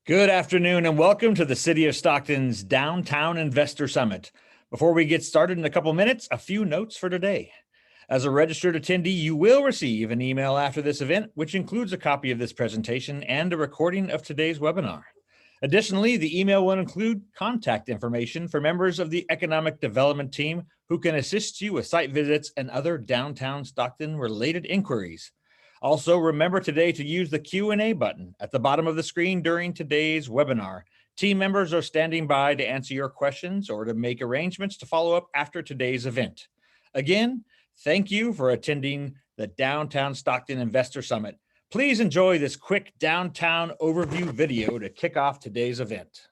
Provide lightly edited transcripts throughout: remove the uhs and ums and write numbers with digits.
Good afternoon and welcome to the City of Stockton's Downtown Investor Summit. Before we get started in a couple minutes, a few notes for today. As a registered attendee, you will receive an email after this event, which includes a copy of this presentation and a recording of today's webinar. Additionally, the email will include contact information for members of the Economic Development Team who can assist you with site visits and other downtown Stockton related inquiries. Also, remember today to use the Q&A button at the bottom of the screen during today's webinar. Team members are standing by to answer your questions or to make arrangements to follow up after today's event. Again, thank you for attending the Downtown Stockton Investor Summit. Please enjoy this quick downtown overview video to kick off today's event.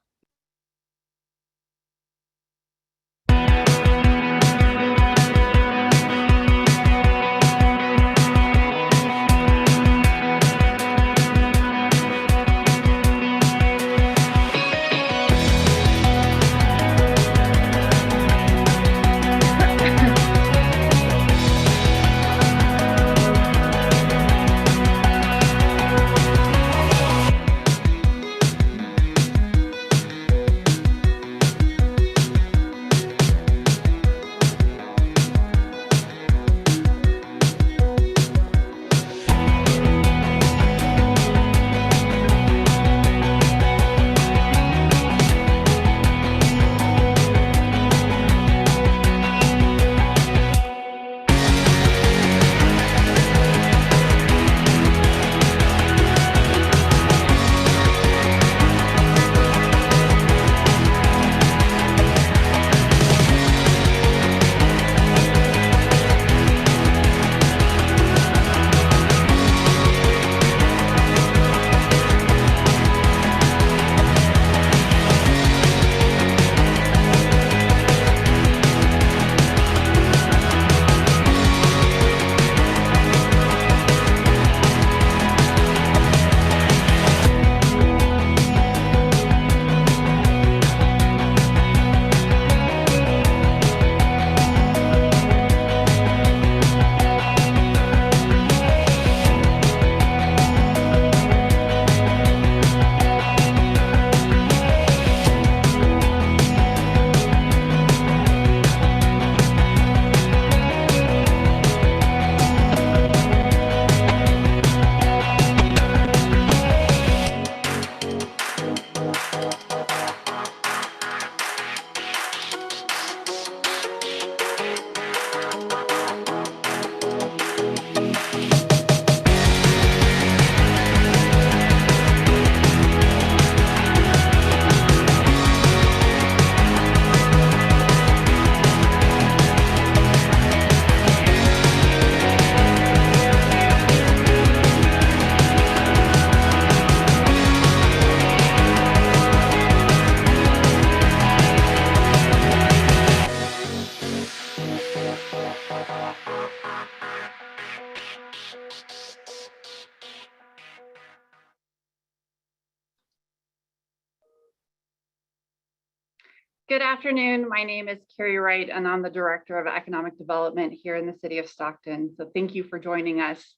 Good afternoon. My name is Carrie Wright, and I'm the Director of Economic Development here in the City of Stockton. So thank you for joining us.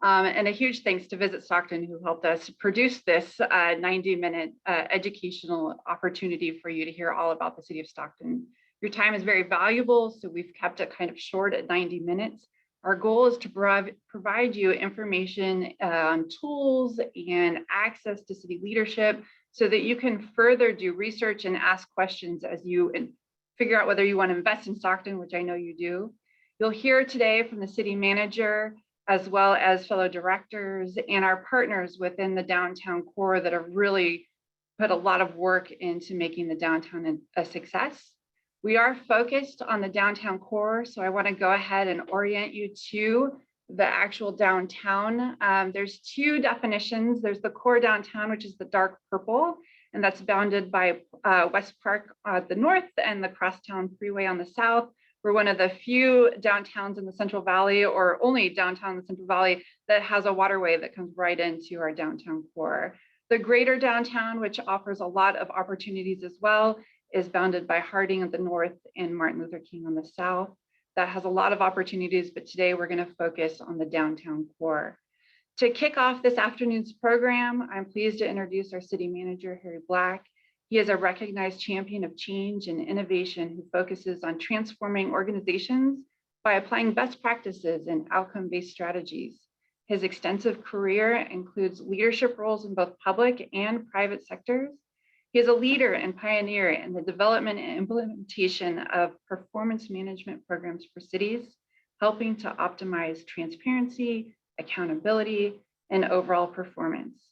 And a huge thanks to Visit Stockton, who helped us produce this 90-minute educational opportunity for you to hear all about the City of Stockton. Your time is very valuable, so we've kept it kind of short at 90 minutes. Our goal is to provide you information on tools and access to city leadership so that you can further do research and ask questions as you figure out whether you want to invest in Stockton, which I know you do. You'll hear today from the city manager, as well as fellow directors and our partners within the downtown core that have really put a lot of work into making the downtown a success. We are focused on the downtown core, so I want to go ahead and orient you to the actual downtown. There's two definitions. There's the core downtown, which is the dark purple, and that's bounded by West Park at the north and the Crosstown Freeway on the south. We're one of the few downtowns in the Central Valley, or only downtown in the Central Valley, that has a waterway that comes right into our downtown core. The greater downtown, which offers a lot of opportunities as well, is bounded by Harding at the north and Martin Luther King on the south. That has a lot of opportunities, but today we're going to focus on the downtown core. To kick off this afternoon's program, I'm pleased to introduce our city manager, Harry Black. He is a recognized champion of change and innovation who focuses on transforming organizations by applying best practices and outcome-based strategies. His extensive career includes leadership roles in both public and private sectors. He is a leader and pioneer in the development and implementation of performance management programs for cities, helping to optimize transparency, accountability, and overall performance.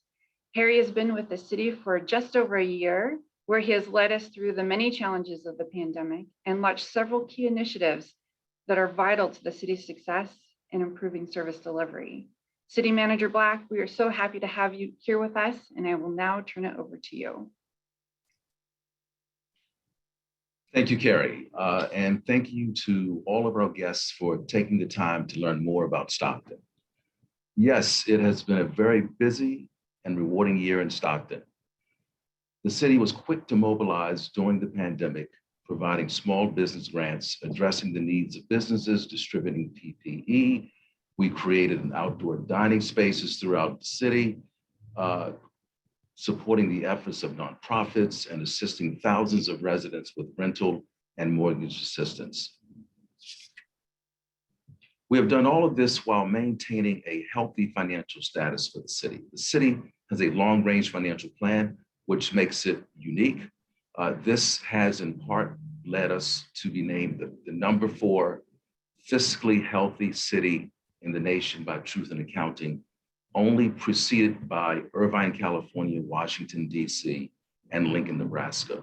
Harry has been with the city for just over a year, where he has led us through the many challenges of the pandemic and launched several key initiatives that are vital to the city's success in improving service delivery. City Manager Black, we are so happy to have you here with us, and I will now turn it over to you. Thank you, Carrie, and thank you to all of our guests for taking the time to learn more about Stockton. Yes, it has been a very busy and rewarding year in Stockton. The city was quick to mobilize during the pandemic, providing small business grants, addressing the needs of businesses, distributing PPE. We created an outdoor dining spaces throughout the city, supporting the efforts of nonprofits and assisting thousands of residents with rental and mortgage assistance. We have done all of this while maintaining a healthy financial status for the city. The city has a long-range financial plan, which makes it unique. This has in part led us to be named the number 4 fiscally healthy city in the nation by Truth in Accounting, only preceded by Irvine, California, Washington, D.C., and Lincoln, Nebraska.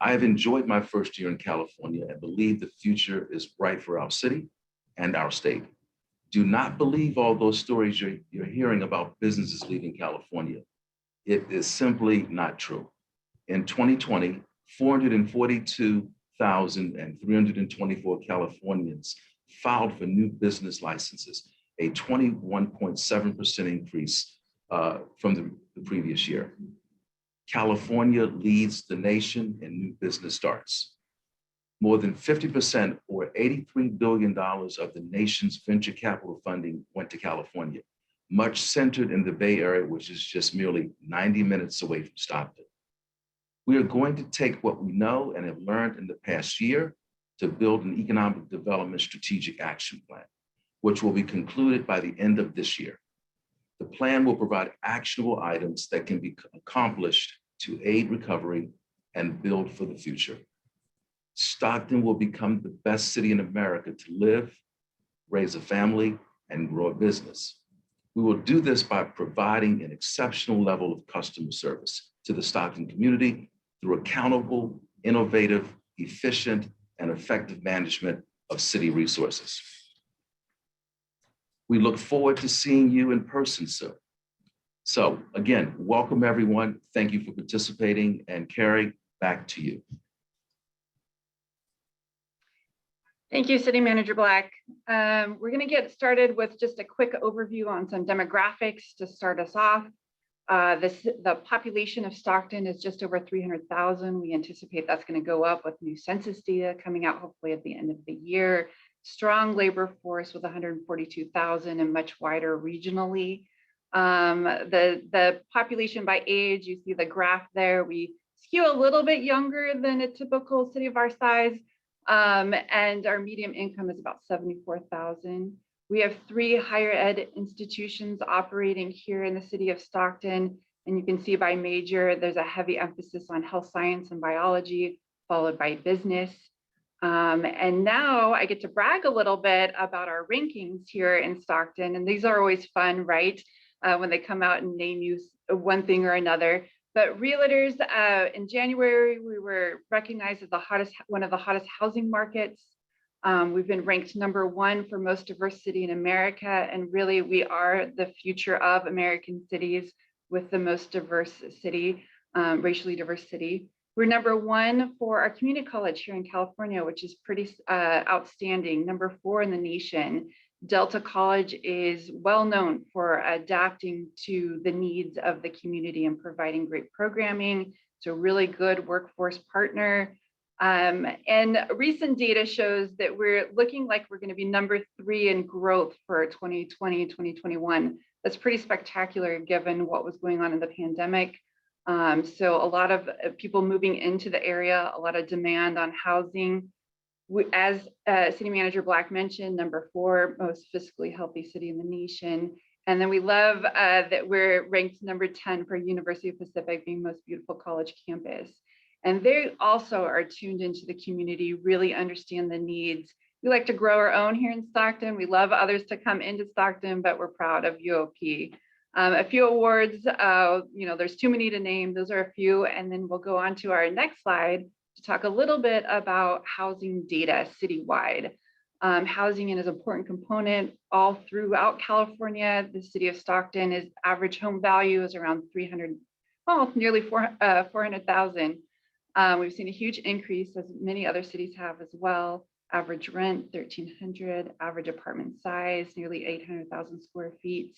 I have enjoyed my first year in California and believe the future is bright for our city and our state. Do not believe all those stories you're hearing about businesses leaving California. It is simply not true. In 2020, 442,324 Californians filed for new business licenses, a 21.7% increase from the previous year. California leads the nation in new business starts. More than 50%, or $83 billion of the nation's venture capital funding went to California, much centered in the Bay Area, which is just merely 90 minutes away from Stockton. We are going to take what we know and have learned in the past year to build an economic development strategic action plan, which will be concluded by the end of this year. The plan will provide actionable items that can be accomplished to aid recovery and build for the future. Stockton will become the best city in America to live, raise a family, and grow a business. We will do this by providing an exceptional level of customer service to the Stockton community through accountable, innovative, efficient, and effective management of city resources. We look forward to seeing you in person soon. So again, welcome everyone. Thank you for participating, and Carrie, back to you. Thank you, City Manager Black. We're going to get started with just a quick overview on some demographics to start us off. The population of Stockton is just over 300,000. We anticipate that's going to go up with new census data coming out hopefully at the end of the year. Strong labor force with 142,000 and much wider regionally. The population by age, you see the graph there. We skew a little bit younger than a typical city of our size. And our median income is about 74,000. We have 3 higher ed institutions operating here in the city of Stockton. And you can see by major, there's a heavy emphasis on health science and biology, followed by business. And now I get to brag a little bit about our rankings here in Stockton. And these are always fun, right? When they come out and name you one thing or another. But realtors, in January, we were recognized as one of the hottest housing markets. We've been ranked #1 for most diverse city in America. And really, we are the future of American cities with the most diverse city, racially diverse city. We're #1 for our community college here in California, which is pretty outstanding. #4 in the nation. Delta College is well known for adapting to the needs of the community and providing great programming. It's a really good workforce partner. And recent data shows that we're looking like we're going to be #3 in growth for 2020, 2021. That's pretty spectacular given what was going on in the pandemic. So a lot of people moving into the area, a lot of demand on housing. As City Manager Black mentioned, number 4 most fiscally healthy city in the nation. And then we love that we're ranked number 10 for University of Pacific being most beautiful college campus. And they also are tuned into the community, really understand the needs. We like to grow our own here in Stockton. We love others to come into Stockton, but we're proud of UOP. A few awards, there's too many to name. Those are a few. And then we'll go on to our next slide to talk a little bit about housing data citywide. Housing is an important component all throughout California. The city of Stockton is average home value is around nearly 400,000. We've seen a huge increase, as many other cities have as well. Average rent, 1,300, average apartment size, nearly 800,000 square feet.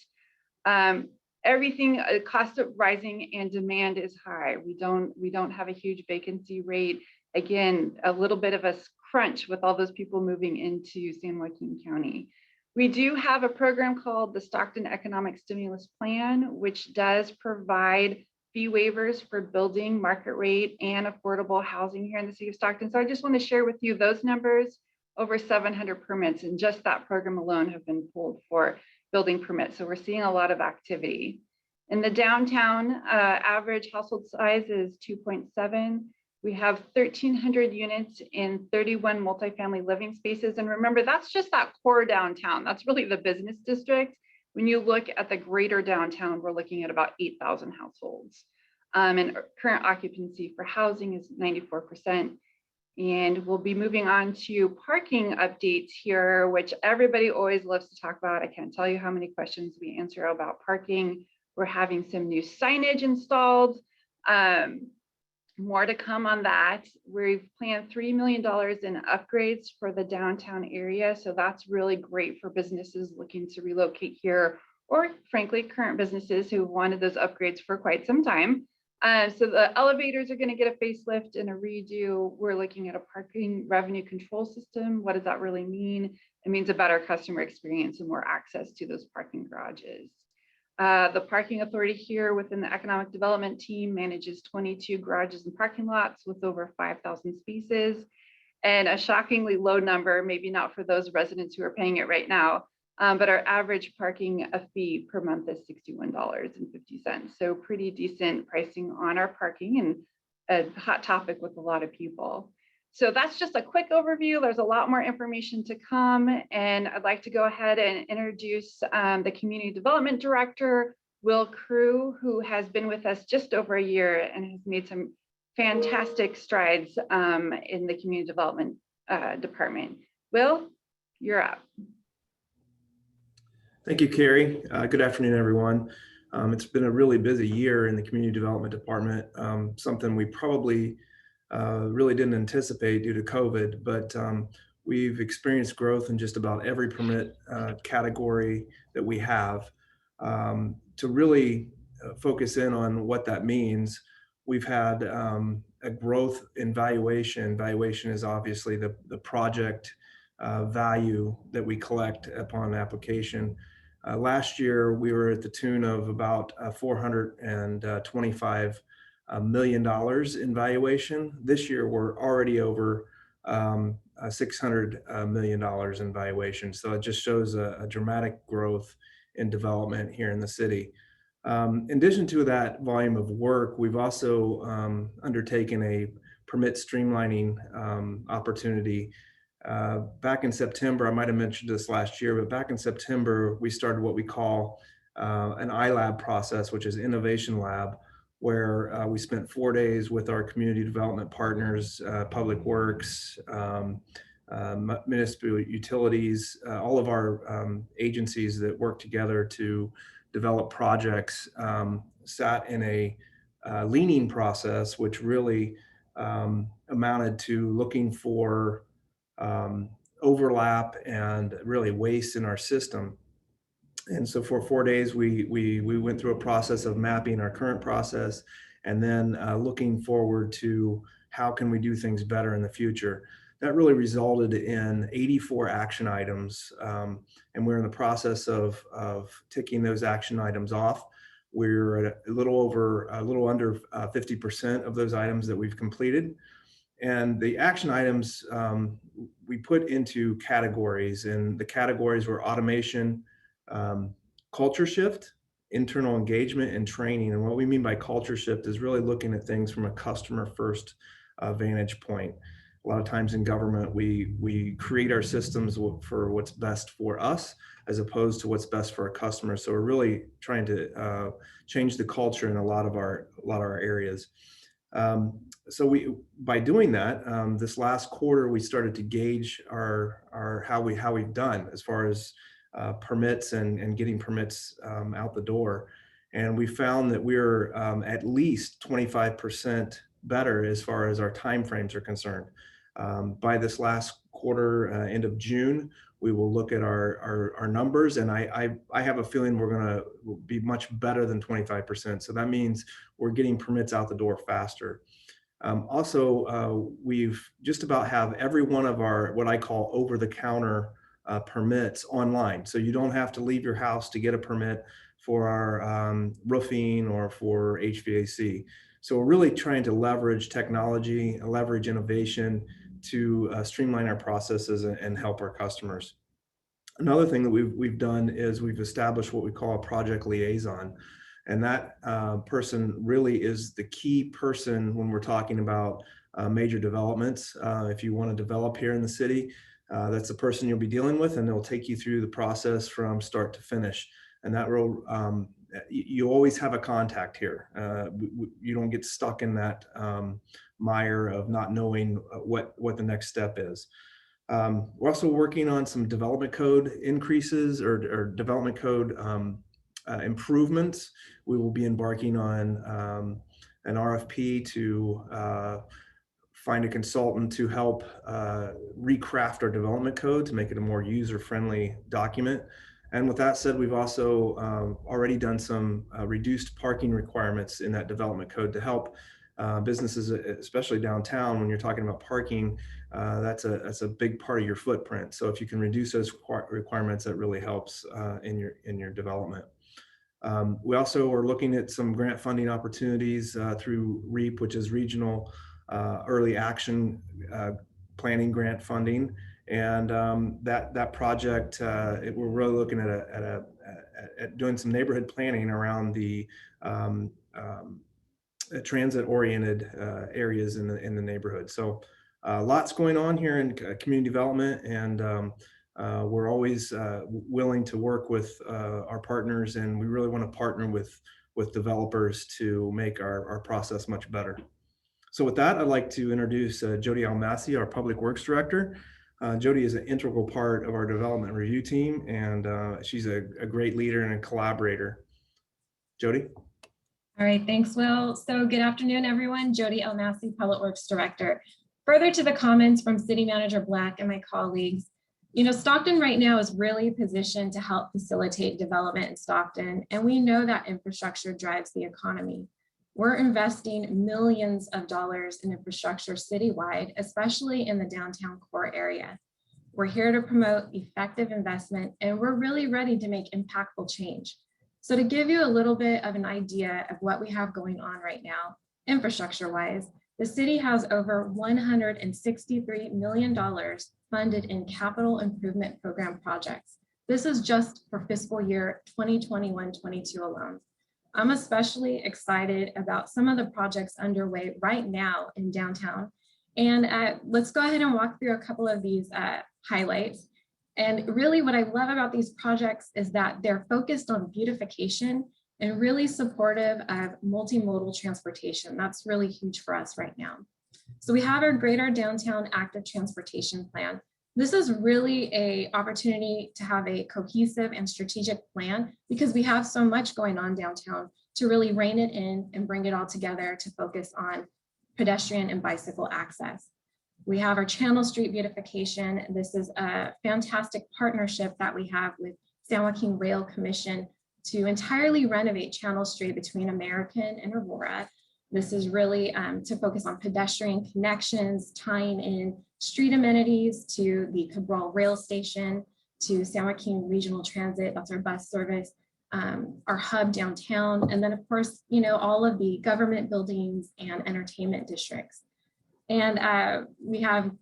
Everything, cost of rising and demand is high. We don't have a huge vacancy rate. Again, a little bit of a crunch with all those people moving into San Joaquin County. We do have a program called the Stockton Economic Stimulus Plan, which does provide fee waivers for building market rate and affordable housing here in the city of Stockton. So I just want to share with you those numbers. Over 700 permits in just that program alone have been pulled for building permits. So we're seeing a lot of activity. In the downtown, average household size is 2.7. We have 1,300 units in 31 multifamily living spaces. And remember, that's just that core downtown. That's really the business district. When you look at the greater downtown, we're looking at about 8,000 households. And current occupancy for housing is 94%. And we'll be moving on to parking updates here, which everybody always loves to talk about. I can't tell you how many questions we answer about parking. We're having some new signage installed. More to come on that. We've planned $3 million in upgrades for the downtown area. So that's really great for businesses looking to relocate here, or frankly, current businesses who wanted those upgrades for quite some time. So the elevators are going to get a facelift and a redo. We're looking at a parking revenue control system. What does that really mean? It means a better customer experience and more access to those parking garages. The parking authority here within the economic development team manages 22 garages and parking lots with over 5,000 spaces, and a shockingly low number, maybe not for those residents who are paying it right now, but our average parking fee per month is $61.50. So pretty decent pricing on our parking, and a hot topic with a lot of people. So that's just a quick overview. There's a lot more information to come, and I'd like to go ahead and introduce the Community Development Director, Will Crew, who has been with us just over a year and has made some fantastic strides in the Community Development Department. Will, you're up. Thank you, Carrie. Good afternoon, everyone. It's been a really busy year in the Community Development Department, something we probably really didn't anticipate due to COVID, but we've experienced growth in just about every permit category that we have. To really focus in on what that means, we've had a growth in valuation. Valuation is obviously the project value that we collect upon application. Last year, we were at the tune of about $425 million in valuation. This year, we're already over $600 million in valuation. So it just shows a dramatic growth in development here in the city. In addition to that volume of work, we've also undertaken a permit streamlining opportunity. Back in September, I might have mentioned this last year, but back in September, we started what we call an iLab process, which is Innovation Lab, where we spent 4 days with our community development partners, public works, municipal utilities, all of our agencies that work together to develop projects, sat in a leaning process, which really amounted to looking for overlap and really waste in our system. And so for 4 days, we went through a process of mapping our current process and then looking forward to how can we do things better in the future. that really resulted in 84 action items. And we're in the process of ticking those action items off. We're at a little under 50% of those items that we've completed. And the action items we put into categories, and the categories were automation, culture shift, internal engagement, and training. And what we mean by culture shift is really looking at things from a customer first vantage point. A lot of times in government, we create our systems for what's best for us, as opposed to what's best for our customers. So we're really trying to change the culture in a lot of our areas. So by doing that, this last quarter, we started to gauge how we've done as far as permits and getting permits out the door. And we found that we're at least 25% better as far as our timeframes are concerned. By this last quarter, end of June, we will look at our numbers, and I have a feeling we're going to be much better than 25%. So that means we're getting permits out the door faster. Also, we've just about have every one of our what I call over-the-counter permits online. So you don't have to leave your house to get a permit for our roofing or for HVAC. So we're really trying to leverage technology, leverage innovation to streamline our processes and help our customers. Another thing that we've done is we've established what we call a project liaison. And that person really is the key person when we're talking about major developments. If you want to develop here in the city, that's the person you'll be dealing with, and they'll take you through the process from start to finish. And that will, you always have a contact here. You don't get stuck in that mire of not knowing what the next step is. We're also working on some development code increases or development code improvements. We will be embarking on an RFP to find a consultant to help recraft our development code to make it a more user-friendly document. And with that said, we've also already done some reduced parking requirements in that development code to help businesses, especially downtown. When you're talking about parking, that's a big part of your footprint. So if you can reduce those requirements, that really helps in your development. We also are looking at some grant funding opportunities through REAP, which is Regional Early Action Planning Grant Funding. And that project, we're really looking at doing some neighborhood planning around the transit-oriented areas in the neighborhood. So lots going on here in community development, and we're always willing to work with our partners, and we really want to partner with developers to make our process much better. So with that, I'd like to introduce Jodie Almassie, our Public Works Director. Jodie is an integral part of our development review team, and she's a great leader and a collaborator. Jodie? All right, thanks, Will. So good afternoon, everyone. Jodie Almassie, Public Works Director. Further to the comments from City Manager Black and my colleagues, you know, Stockton right now is really positioned to help facilitate development in Stockton, and we know that infrastructure drives the economy. We're investing millions of dollars in infrastructure citywide, especially in the downtown core area. We're here to promote effective investment, and we're really ready to make impactful change. So to give you a little bit of an idea of what we have going on right now, infrastructure-wise, the city has over $163 million funded in capital improvement program projects. This is just for fiscal year 2021-22 alone. I'm especially excited about some of the projects underway right now in downtown. And let's go ahead and walk through a couple of these highlights. And really what I love about these projects is that they're focused on beautification and really supportive of multimodal transportation. That's really huge for us right now. So we have our Greater Downtown Active Transportation Plan. This is really an opportunity to have a cohesive and strategic plan because we have so much going on downtown to really rein it in and bring it all together to focus on pedestrian and bicycle access. We have our Channel Street beautification. This is a fantastic partnership that we have with San Joaquin Rail Commission to entirely renovate Channel Street between American and Aurora. This is really to focus on pedestrian connections, tying in street amenities to the Cabral Rail Station, to San Joaquin Regional Transit, that's our bus service, our hub downtown, and then of course, all of the government buildings and entertainment districts. And we have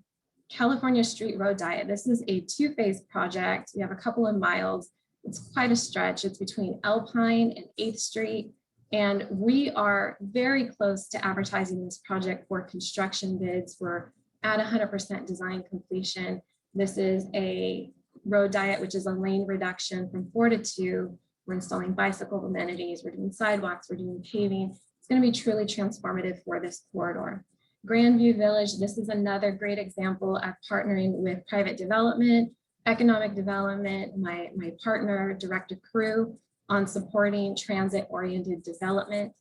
California Street Road Diet. This is a two-phase project. We have a couple of miles. It's quite a stretch. It's between Alpine and 8th Street. And we are very close to advertising this project for construction bids. We're at 100% design completion. This is a road diet, which is a lane reduction from 4 to 2. We're installing bicycle amenities. We're doing sidewalks. We're doing paving. It's going to be truly transformative for this corridor. Grandview Village, this is another great example of partnering with private development, economic development, my partner, Director Crew, on supporting transit-oriented development.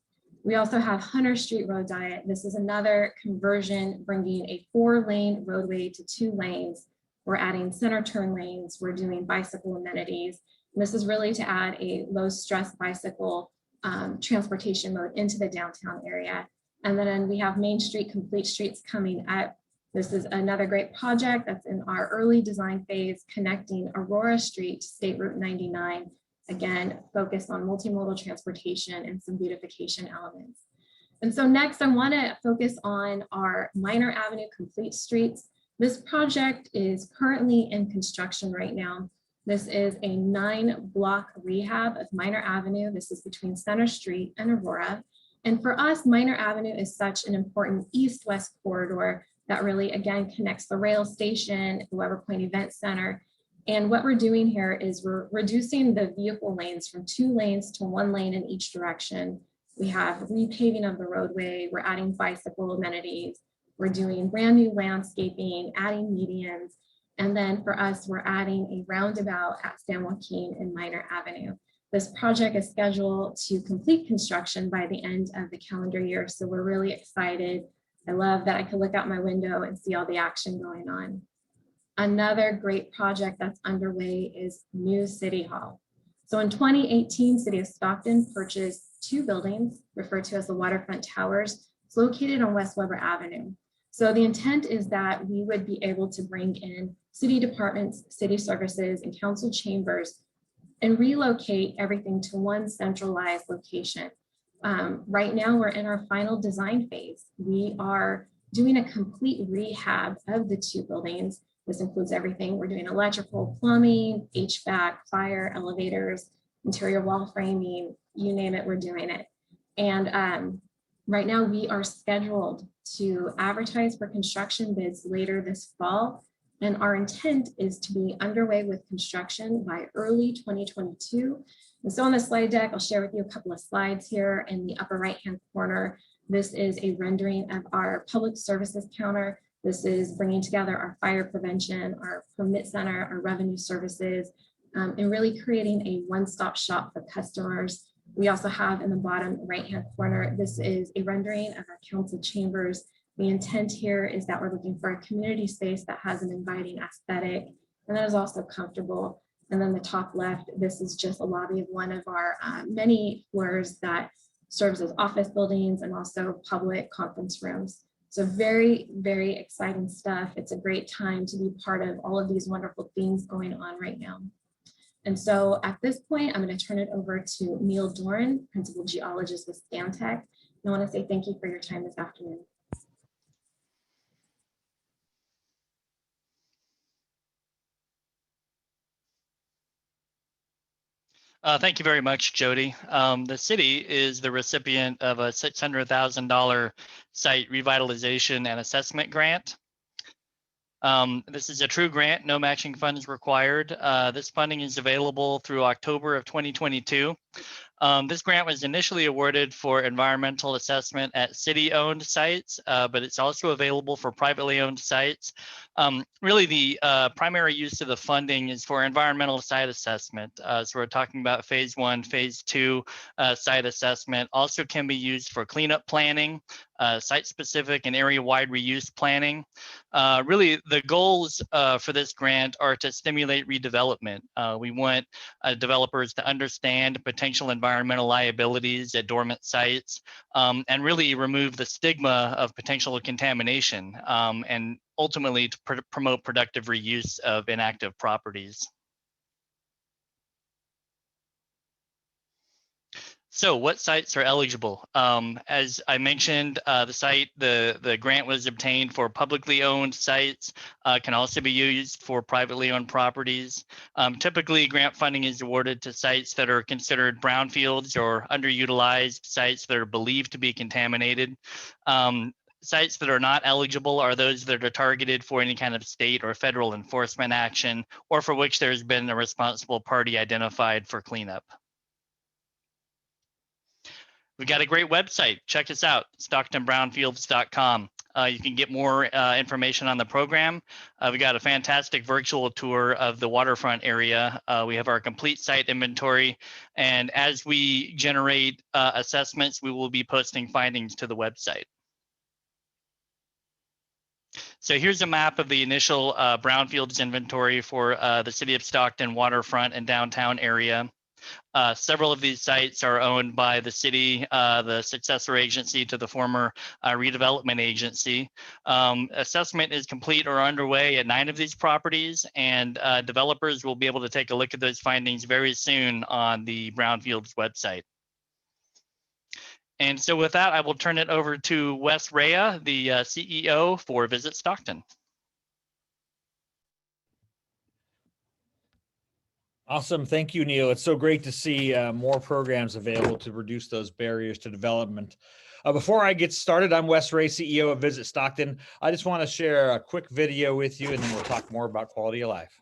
We also have Hunter Street Road Diet. This is another conversion, bringing a 4-lane roadway to 2 lanes. We're adding center turn lanes. We're doing bicycle amenities. And this is really to add a low-stress bicycle transportation mode into the downtown area. And then we have Main Street Complete Streets coming up. This is another great project that's in our early design phase, connecting Aurora Street to State Route 99. Again, focused on multimodal transportation and some beautification elements. And so next, I want to focus on our Minor Avenue Complete Streets. This project is currently in construction right now. This is a 9-block rehab of Minor Avenue. This is between Center Street and Aurora. And for us, Minor Avenue is such an important east-west corridor that really, again, connects the rail station, the Weber Point Event Center. And what we're doing here is we're reducing the vehicle lanes from 2 lanes to 1 lane in each direction. We have repaving of the roadway. We're adding bicycle amenities. We're doing brand new landscaping, adding medians. And then for us, we're adding a roundabout at San Joaquin and Minor Avenue. This project is scheduled to complete construction by the end of the calendar year. So we're really excited. I love that I can look out my window and see all the action going on. Another great project that's underway is New City Hall. So in 2018, City of Stockton purchased 2 buildings referred to as the Waterfront Towers. It's located on West Weber Avenue. So the intent is that we would be able to bring in city departments, city services, and council chambers and relocate everything to one centralized location. Right now, we're in our final design phase. We are doing a complete rehab of the 2 buildings. This includes everything. We're doing electrical, plumbing, HVAC, fire, elevators, interior wall framing, you name it, we're doing it. And right now we are scheduled to advertise for construction bids later this fall. And our intent is to be underway with construction by early 2022. And so on the slide deck, I'll share with you a couple of slides here in the upper right-hand corner. This is a rendering of our public services counter. This is bringing together our fire prevention, our permit center, our revenue services, and really creating a one-stop shop for customers. We also have in the bottom right-hand corner, this is a rendering of our council chambers. The intent here is that we're looking for a community space that has an inviting aesthetic and that is also comfortable. And then the top left, this is just a lobby of one of our many floors that serves as office buildings and also public conference rooms. So very, very exciting stuff. It's a great time to be part of all of these wonderful things going on right now. And so at this point, I'm going to turn it over to Neil Doran, Principal Geologist with Stantec. I want to say thank you for your time this afternoon. Thank you very much, Jodie. The city is the recipient of a $600,000 site revitalization and assessment grant. This is a true grant, no matching funds required. This funding is available through October of 2022. This grant was initially awarded for environmental assessment at city-owned sites, but it's also available for privately owned sites. Really, the primary use of the funding is for environmental site assessment. So we're talking about phase 1, phase 2 site assessment. Also can be used for cleanup planning, site-specific and area-wide reuse planning. Really, the goals for this grant are to stimulate redevelopment. We want developers to understand potential environmental liabilities at dormant sites, and really remove the stigma of potential contamination, and ultimately to promote productive reuse of inactive properties. So what sites are eligible? As I mentioned, the grant was obtained for publicly owned sites, can also be used for privately owned properties. Typically, grant funding is awarded to sites that are considered brownfields or underutilized sites that are believed to be contaminated. Sites that are not eligible are those that are targeted for any kind of state or federal enforcement action, or for which there's been a responsible party identified for cleanup. We've got a great website. Check us out, stocktonbrownfields.com. You can get more information on the program. We got a fantastic virtual tour of the waterfront area. We have our complete site inventory. And as we generate assessments, we will be posting findings to the website. So here's a map of the initial brownfields inventory for the city of Stockton waterfront and downtown area. Several of these sites are owned by the city, the successor agency to the former redevelopment agency. Assessment is complete or underway at 9 of these properties, and developers will be able to take a look at those findings very soon on the Brownfields website. And so with that, I will turn it over to Wes Rhea, the CEO for Visit Stockton. Awesome. Thank you, Neil. It's so great to see more programs available to reduce those barriers to development. Before I get started, I'm Wes Rhea, CEO of Visit Stockton. I just want to share a quick video with you, and then we'll talk more about quality of life.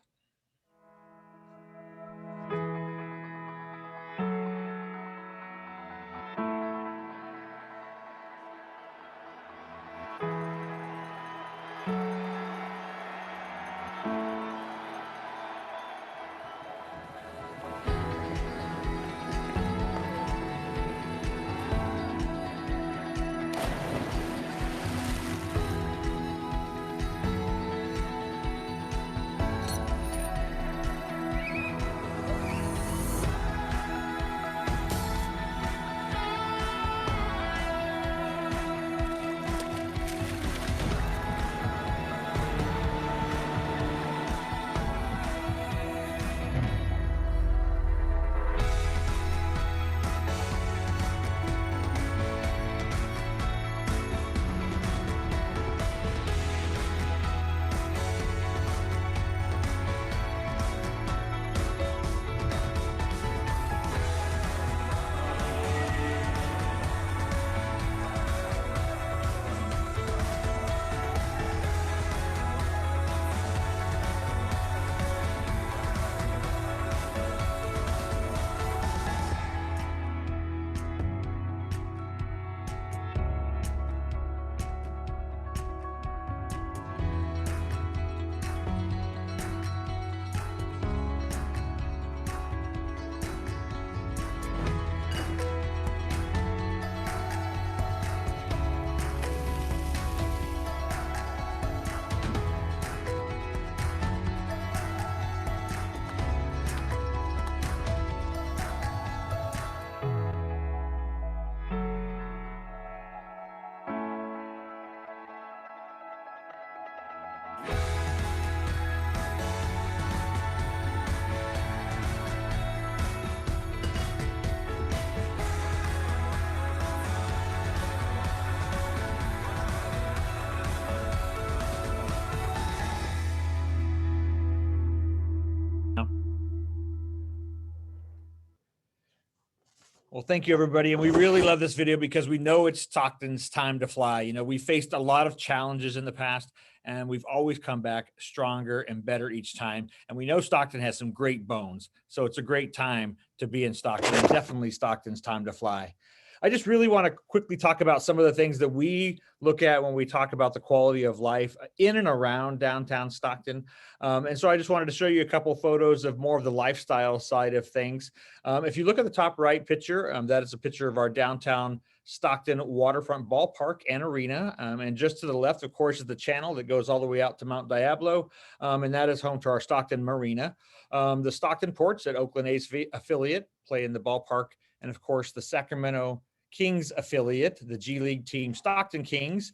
Well, thank you, everybody. And we really love this video because we know it's Stockton's time to fly. You know, we faced a lot of challenges in the past, and we've always come back stronger and better each time. And we know Stockton has some great bones. So it's a great time to be in Stockton, and definitely Stockton's time to fly. I just really want to quickly talk about some of the things that we look at when we talk about the quality of life in and around downtown Stockton. And so I just wanted to show you a couple photos of more of the lifestyle side of things. If you look at the top right picture, that is a picture of our downtown Stockton waterfront ballpark and arena. And just to the left, of course, is the channel that goes all the way out to Mount Diablo. And that is home to our Stockton Marina. The Stockton Ports, that Oakland A's affiliate, play in the ballpark. And of course, the Sacramento Kings affiliate, the G League team Stockton Kings,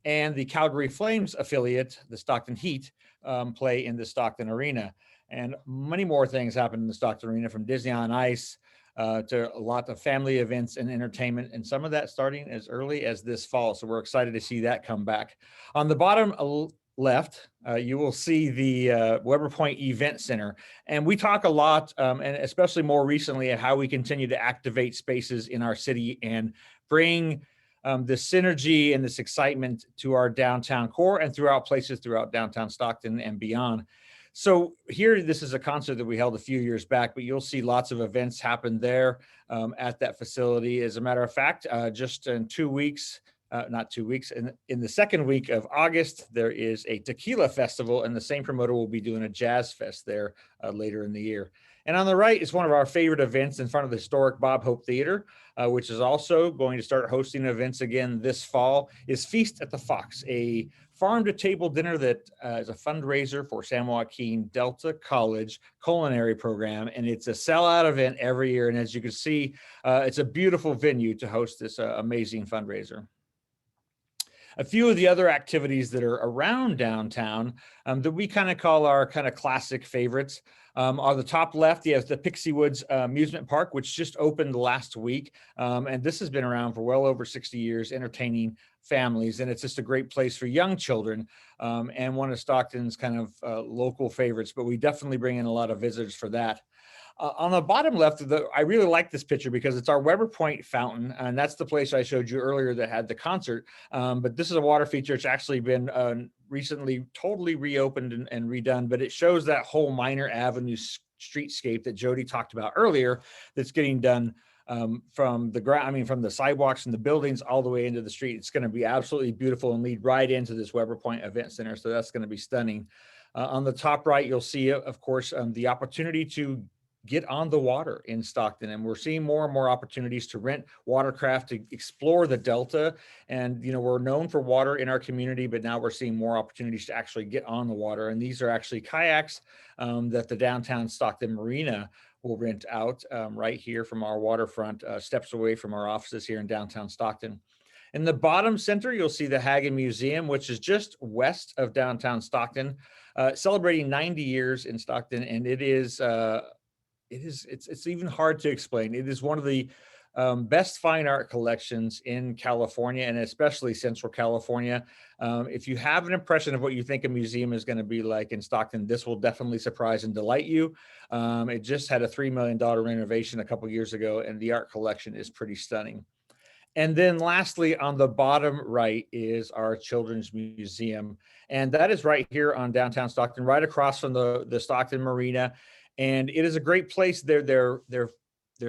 and the Calgary Flames affiliate, the Stockton Heat, play in the Stockton Arena. And many more things happen in the Stockton Arena, from Disney on Ice to a lot of family events and entertainment, and some of that starting as early as this fall. So we're excited to see that come back. On the bottom left, you will see the Weber Point Event Center. And we talk a lot, and especially more recently, at how we continue to activate spaces in our city and bring this synergy and this excitement to our downtown core and throughout places throughout downtown Stockton and beyond. So here, this is a concert that we held a few years back, but you'll see lots of events happen there at that facility. As a matter of fact, just in 2 weeks, not 2 weeks, in the second week of August, there is a Tequila Festival, and the same promoter will be doing a jazz fest there later in the year. And on the right is one of our favorite events in front of the historic Bob Hope Theater, which is also going to start hosting events again this fall, is Feast at the Fox, a farm-to-table dinner that is a fundraiser for San Joaquin Delta College culinary program, and it's a sellout event every year. And as you can see, it's a beautiful venue to host this amazing fundraiser. A few of the other activities that are around downtown that we kind of call our kind of classic favorites are the top left. You have the Pixie Woods Amusement Park, which just opened last week. And this has been around for well over 60 years, entertaining families. And it's just a great place for young children and one of Stockton's kind of local favorites. But we definitely bring in a lot of visitors for that. On the bottom left, I really like this picture because it's our Weber Point fountain, and that's the place I showed you earlier that had the concert. But this is a water feature. It's actually been recently totally reopened and redone, but it shows that whole Minor Avenue streetscape that Jodie talked about earlier that's getting done from the ground, from the sidewalks and the buildings all the way into the street. It's going to be absolutely beautiful and lead right into this Weber Point Event Center. So that's going to be stunning. On the top right, you'll see, of course, the opportunity to get on the water in Stockton. And we're seeing more and more opportunities to rent watercraft to explore the Delta. And, we're known for water in our community, but now we're seeing more opportunities to actually get on the water. And these are actually kayaks that the downtown Stockton Marina will rent out right here from our waterfront, steps away from our offices here in downtown Stockton. In the bottom center, you'll see the Hagen Museum, which is just west of downtown Stockton, celebrating 90 years in Stockton. And it's even hard to explain. It is one of the best fine art collections in California, and especially Central California. If you have an impression of what you think a museum is going to be like in Stockton, this will definitely surprise and delight you. It just had a $3 million renovation a couple years ago, and the art collection is pretty stunning. And then lastly, on the bottom right is our Children's Museum. And that is right here on downtown Stockton, right across from the Stockton Marina. And it is a great place. Their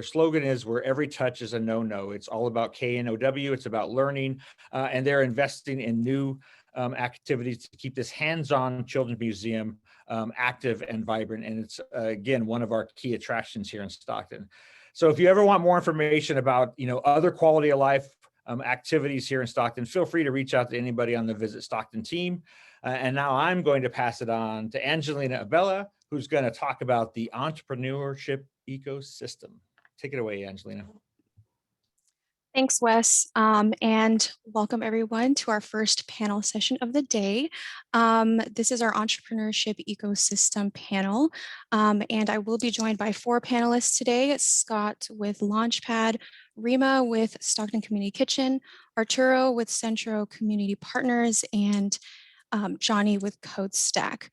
slogan is where every touch is a no-no. It's all about KNOW. It's about learning. And they're investing in new activities to keep this hands-on children's museum active and vibrant. And it's, again, one of our key attractions here in Stockton. So if you ever want more information about, other quality of life activities here in Stockton, feel free to reach out to anybody on the Visit Stockton team. And now I'm going to pass it on to Angelina Abella, who's going to talk about the entrepreneurship ecosystem. Take it away, Angelina. Thanks, Wes, and welcome everyone to our first panel session of the day. This is our entrepreneurship ecosystem panel, and I will be joined by 4 panelists today: Scott with Launchpad, Rima with Stockton Community Kitchen, Arturo with Centro Community Partners, and Johnny with Code Stack.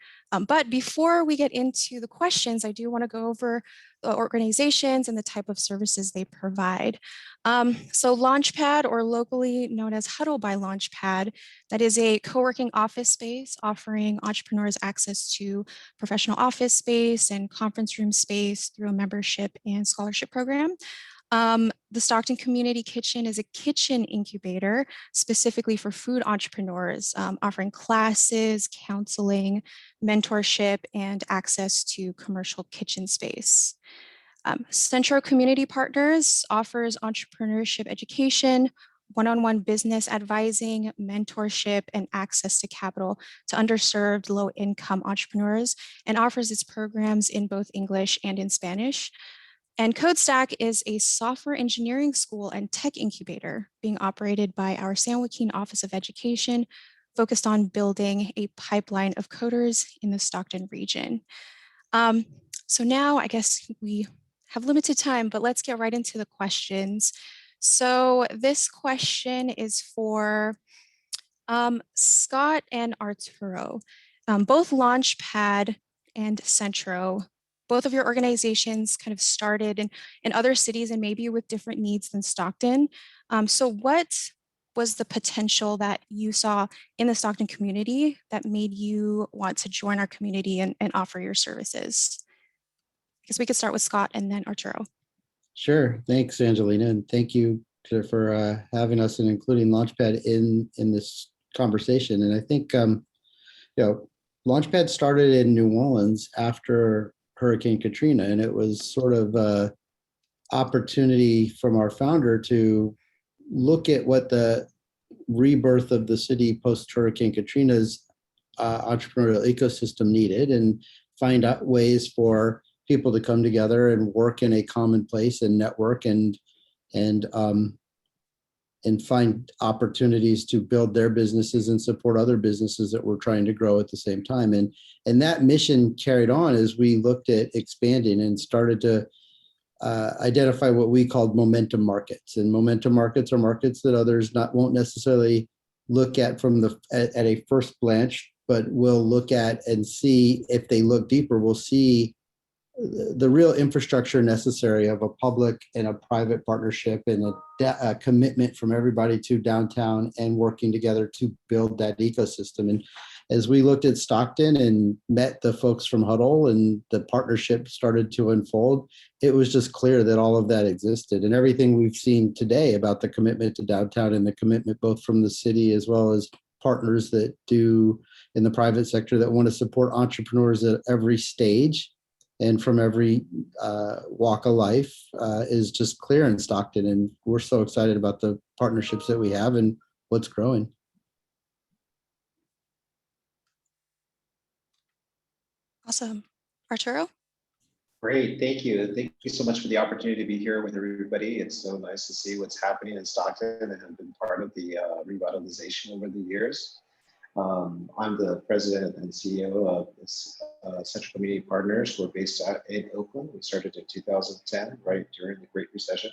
But before we get into the questions, I do want to go over the organizations and the type of services they provide. So Launchpad, or locally known as Huddle by Launchpad, that is a co-working office space offering entrepreneurs access to professional office space and conference room space through a membership and scholarship program. The Stockton Community Kitchen is a kitchen incubator specifically for food entrepreneurs, offering classes, counseling, mentorship, and access to commercial kitchen space. Centro Community Partners offers entrepreneurship education, one-on-one business advising, mentorship, and access to capital to underserved low-income entrepreneurs, and offers its programs in both English and in Spanish. And CodeStack is a software engineering school and tech incubator being operated by our San Joaquin Office of Education, focused on building a pipeline of coders in the Stockton region. So now I guess we have limited time, but let's get right into the questions. So this question is for Scott and Arturo. Both Launchpad and Centro, both of your organizations kind of started in other cities and maybe with different needs than Stockton. So what was the potential that you saw in the Stockton community that made you want to join our community and offer your services? I guess we could start with Scott and then Arturo. Sure. Thanks, Angelina. And thank you for having us and including Launchpad in this conversation. And I think, Launchpad started in New Orleans after Hurricane Katrina, and it was sort of an opportunity from our founder to look at what the rebirth of the city post-Hurricane Katrina's entrepreneurial ecosystem needed, and find out ways for people to come together and work in a common place and network and find opportunities to build their businesses and support other businesses that were trying to grow at the same time. And that mission carried on as we looked at expanding and started to identify what we called momentum markets. And momentum markets are markets that others won't necessarily look at at a first glance, but will look at and see. If they look deeper, we'll see the real infrastructure necessary of a public and a private partnership, and a commitment from everybody to downtown and working together to build that ecosystem. And as we looked at Stockton and met the folks from Huddle and the partnership started to unfold, it was just clear that all of that existed. And everything we've seen today about the commitment to downtown and the commitment both from the city as well as partners that do in the private sector that want to support entrepreneurs at every stage and from every walk of life is just clear in Stockton. And we're so excited about the partnerships that we have and what's growing. Awesome. Arturo? Great, thank you. Thank you so much for the opportunity to be here with everybody. It's so nice to see what's happening in Stockton and have been part of the revitalization over the years. I'm the president and CEO of Central Community Partners. We're based out in Oakland. We started in 2010, right during the Great Recession.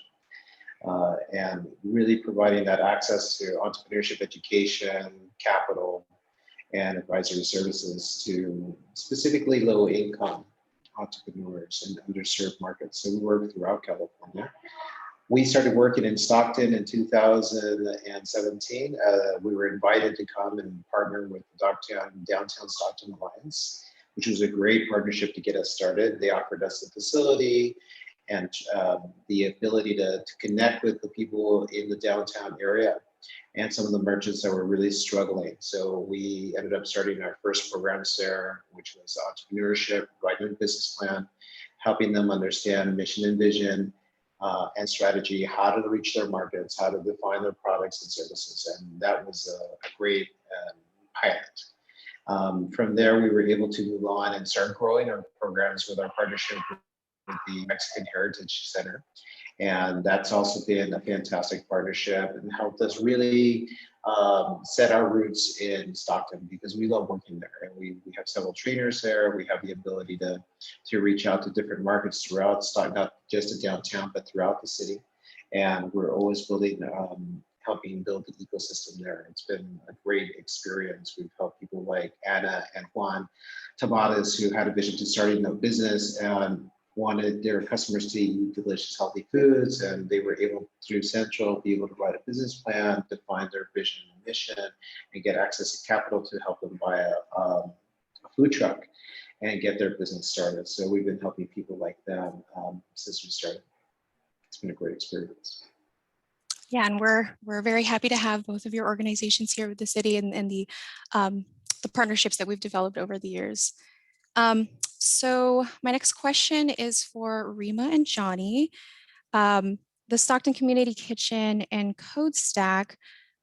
And really providing that access to entrepreneurship education, capital, and advisory services to specifically low income entrepreneurs in underserved markets. So we work throughout California. We started working in Stockton in 2017. We were invited to come and partner with the Downtown Stockton Alliance, which was a great partnership to get us started. They offered us the facility and the ability to connect with the people in the downtown area and some of the merchants that were really struggling. So we ended up starting our first programs there, which was entrepreneurship, writing a business plan, helping them understand mission and vision, and strategy, how to reach their markets, how to define their products and services. And that was a great pilot. From there, we were able to move on and start growing our programs with our partnership with the Mexican Heritage Center. And that's also been a fantastic partnership and helped us really set our roots in Stockton, because we love working there. And we have several trainers there. We have the ability to reach out to different markets throughout Stockton, not just in downtown, but throughout the city. And we're always building, helping build the ecosystem there. It's been a great experience. We've helped people like Anna and Juan Tamadas, who had a vision to starting a business and wanted their customers to eat delicious, healthy foods, and they were able, through Central, be able to write a business plan, define their vision and mission, and get access to capital to help them buy a food truck and get their business started. So we've been helping people like them since we started. it's been a great experience. Yeah, and we're very happy to have both of your organizations here with the city and the partnerships that we've developed over the years. So my next question is for Rima and Johnny. The Stockton Community Kitchen and Code Stack,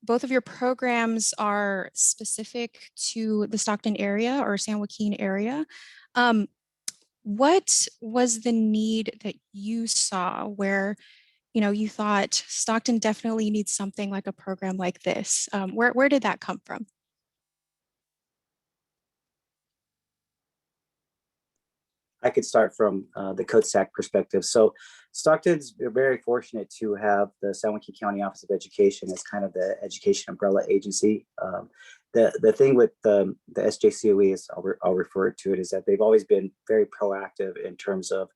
both of your programs are specific to the Stockton area or San Joaquin area. What was the need that you saw where, you know, you thought Stockton definitely needs something like a program like this? Where did that come from? I could start from the code stack perspective. So Stockton's very fortunate to have the San Joaquin County Office of Education as kind of the education umbrella agency. The thing with the SJCOE is, I'll refer to it, is that they've always been very proactive in terms of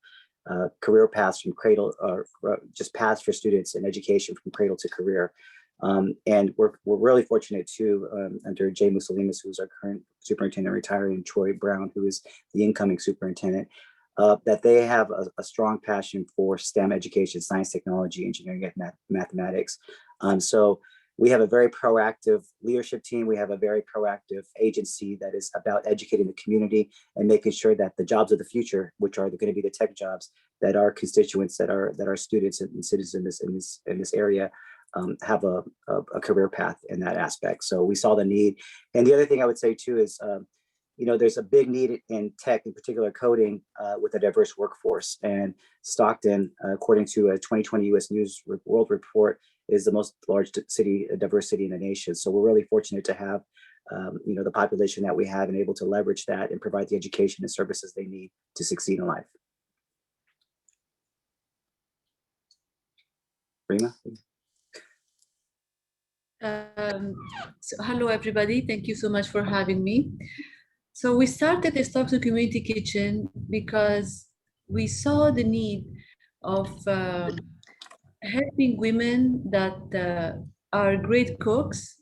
career paths from cradle, or just paths for students in education from cradle to career. And we're really fortunate too, under Jay Musolimus, who's our current superintendent retiring, and Troy Brown, who is the incoming superintendent, that they have a strong passion for STEM education, science, technology, engineering, and mathematics. So we have a very proactive leadership team. We have a very proactive agency that is about educating the community and making sure that the jobs of the future, which are going to be the tech jobs, that our constituents, that our students and citizens in this area have a career path in that aspect. So we saw the need. And the other thing I would say too is, you know, there's a big need in tech, in particular coding, with a diverse workforce. And Stockton, according to a 2020 U.S. News World Report, is the most large diverse city in the nation. So we're really fortunate to have, you know, the population that we have and able to leverage that and provide the education and services they need to succeed in life. Rima? So hello, everybody. Thank you so much for having me. So we started the Stockton Community Kitchen because we saw the need of helping women that are great cooks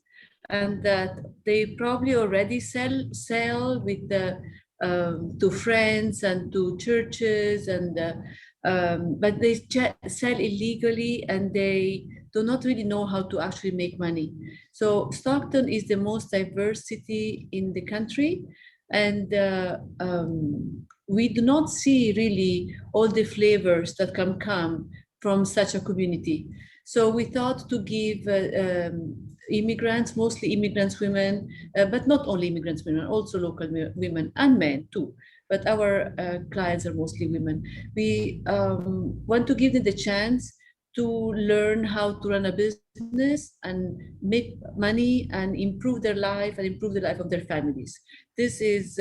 and that they probably already sell with to friends and to churches, and but they sell illegally and they do not really know how to actually make money. So Stockton is the most diverse city in the country, and we do not see really all the flavors that can come from such a community. So we thought to give immigrants, mostly immigrants women, but not only immigrants women, also local women and men too. But our clients are mostly women. We want to give them the chance to learn how to run a business and make money and improve their life and improve the life of their families. This is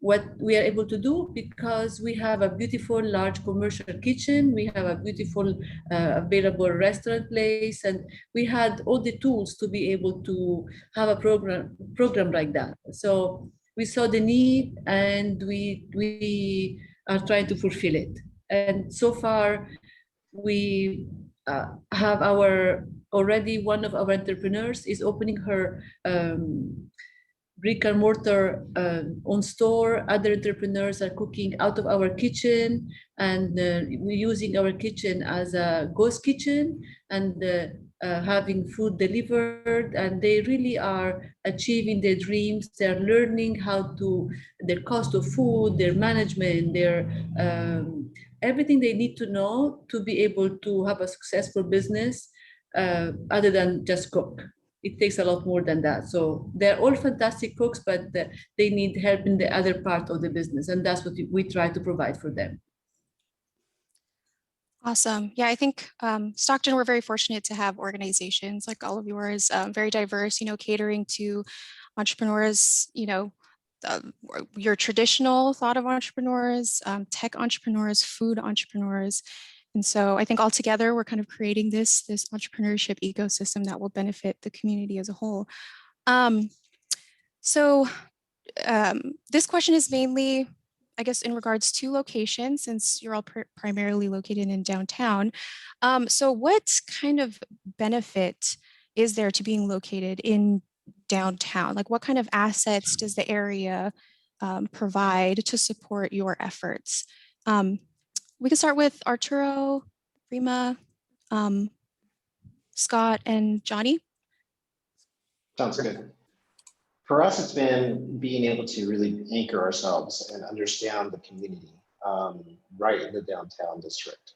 what we are able to do because we have a beautiful large commercial kitchen, we have a beautiful available restaurant place, and we had all the tools to be able to have a program like that. So we saw the need and we are trying to fulfill it. And so far, we have already one of our entrepreneurs is opening her brick and mortar own store. Other entrepreneurs are cooking out of our kitchen, and we're using our kitchen as a ghost kitchen and having food delivered, and they really are achieving their dreams. They're learning how to, their cost of food, their management, their everything they need to know to be able to have a successful business other than just cook. It takes a lot more than that. So they're all fantastic cooks, but they need help in the other part of the business. And that's what we try to provide for them. Awesome. Yeah, I think Stockton, we're very fortunate to have organizations like all of yours, very diverse, you know, catering to entrepreneurs, you know, your traditional thought of entrepreneurs, tech entrepreneurs, food entrepreneurs. And so I think altogether we're kind of creating this entrepreneurship ecosystem that will benefit the community as a whole. This question is mainly, I guess, in regards to location, since you're all primarily located in downtown. So what kind of benefit is there to being located in downtown? Like, what kind of assets does the area provide to support your efforts? We can start with Arturo, Rima. Scott and Johnny? Sounds good. For us, it's been being able to really anchor ourselves and understand the community right in the downtown district.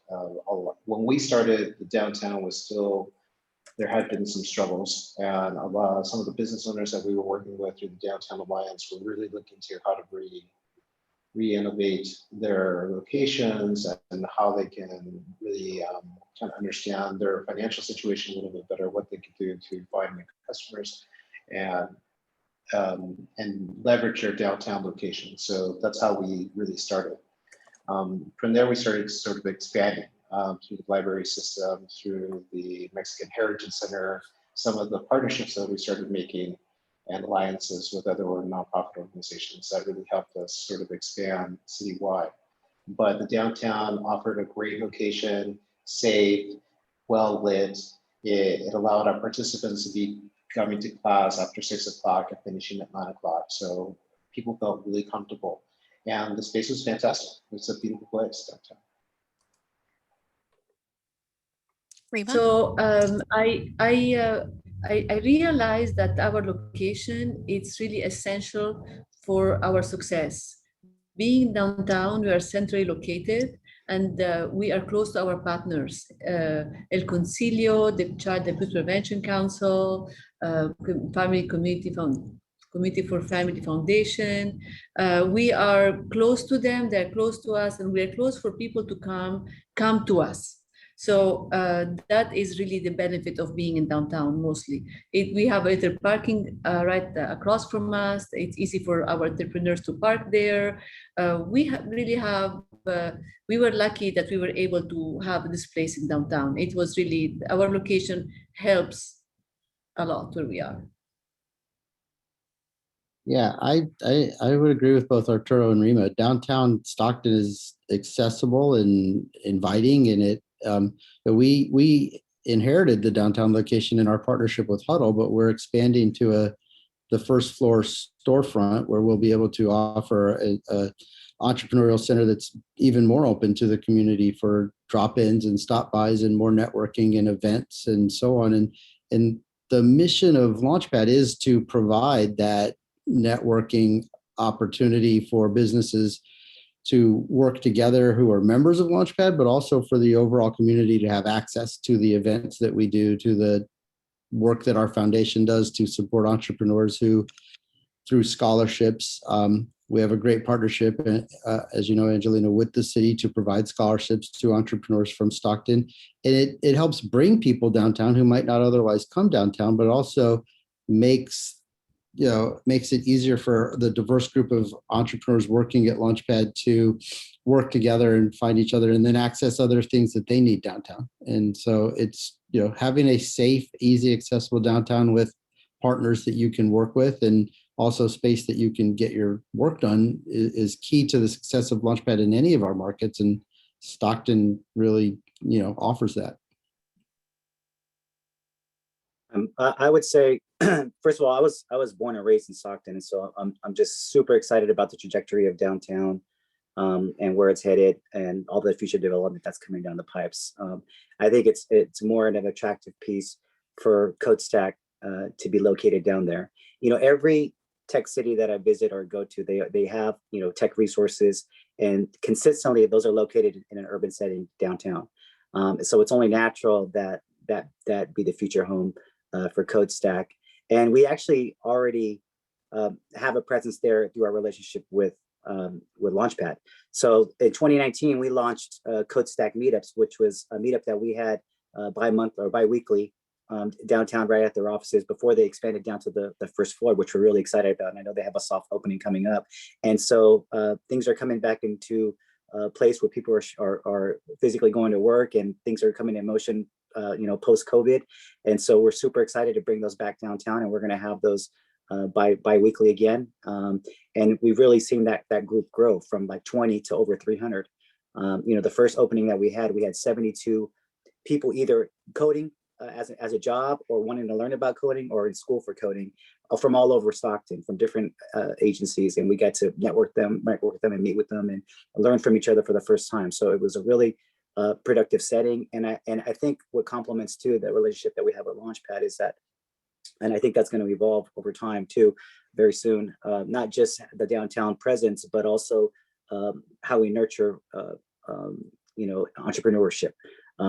When we started, the downtown was still, there had been some struggles, and some of the business owners that we were working with through the Downtown Alliance were really looking to how to re-innovate their locations and how they can really kind of understand their financial situation a little bit better, what they could do to find new customers and leverage their downtown location. So that's how we really started. From there, we started sort of expanding through the library system, through the Mexican Heritage Center, some of the partnerships that we started making and alliances with other nonprofit organizations that really helped us sort of expand citywide. But the downtown offered a great location, safe, well lit. It allowed our participants to be coming to class after 6 o'clock and finishing at 9 o'clock. So people felt really comfortable. And the space was fantastic. It's a beautiful place downtown. Rima? So I realized that our location is really essential for our success. Being downtown, we are centrally located, and we are close to our partners, El Concilio, the Child Abuse Prevention Council, Committee for Family Foundation. We are close to them, they're close to us, and we're close for people to come to us. So that is really the benefit of being in downtown mostly. We have either parking right across from us. It's easy for our entrepreneurs to park there. We were lucky that we were able to have this place in downtown. It was really, our location helps a lot where we are. Yeah, I would agree with both Arturo and Rima. Downtown Stockton is accessible and inviting, and it we inherited the downtown location in our partnership with Huddle, but we're expanding to the first floor storefront where we'll be able to offer a entrepreneurial center that's even more open to the community for drop-ins and stop-bys and more networking and events and so on. And the mission of Launchpad is to provide that networking opportunity for businesses to work together who are members of Launchpad, but also for the overall community to have access to the events that we do, to the work that our foundation does to support entrepreneurs who, through scholarships, we have a great partnership, as you know, Angelina, with the city to provide scholarships to entrepreneurs from Stockton. And it helps bring people downtown who might not otherwise come downtown, but also makes it easier for the diverse group of entrepreneurs working at Launchpad to work together and find each other and then access other things that they need downtown. And so it's, having a safe, easy, accessible downtown with partners that you can work with and also space that you can get your work done is key to the success of Launchpad in any of our markets. And Stockton really, offers that. I would say, first of all, I was born and raised in Stockton, and so I'm just super excited about the trajectory of downtown and where it's headed, and all the future development that's coming down the pipes. I think it's more an attractive piece for CodeStack to be located down there. Every tech city that I visit or go to, they have tech resources, and consistently those are located in an urban setting downtown. So it's only natural that be the future home for CodeStack. And we actually already have a presence there through our relationship with Launchpad. So in 2019, we launched CodeStack Meetups, which was a meetup that we had bi-month or bi-weekly downtown right at their offices before they expanded down to the first floor, which we're really excited about. And I know they have a soft opening coming up. And so things are coming back into a place where people are physically going to work, and things are coming in motion post-COVID. And so we're super excited to bring those back downtown, and we're going to have those bi-weekly again. And we've really seen that group grow from like 20 to over 300. The first opening that we had 72 people either coding as a job or wanting to learn about coding or in school for coding from all over Stockton, from different agencies. And we got to network with them and meet with them and learn from each other for the first time. So it was a really productive setting. And I think what complements too the relationship that we have with Launchpad is that, and I think that's going to evolve over time too, very soon, not just the downtown presence, but also how we nurture, entrepreneurship.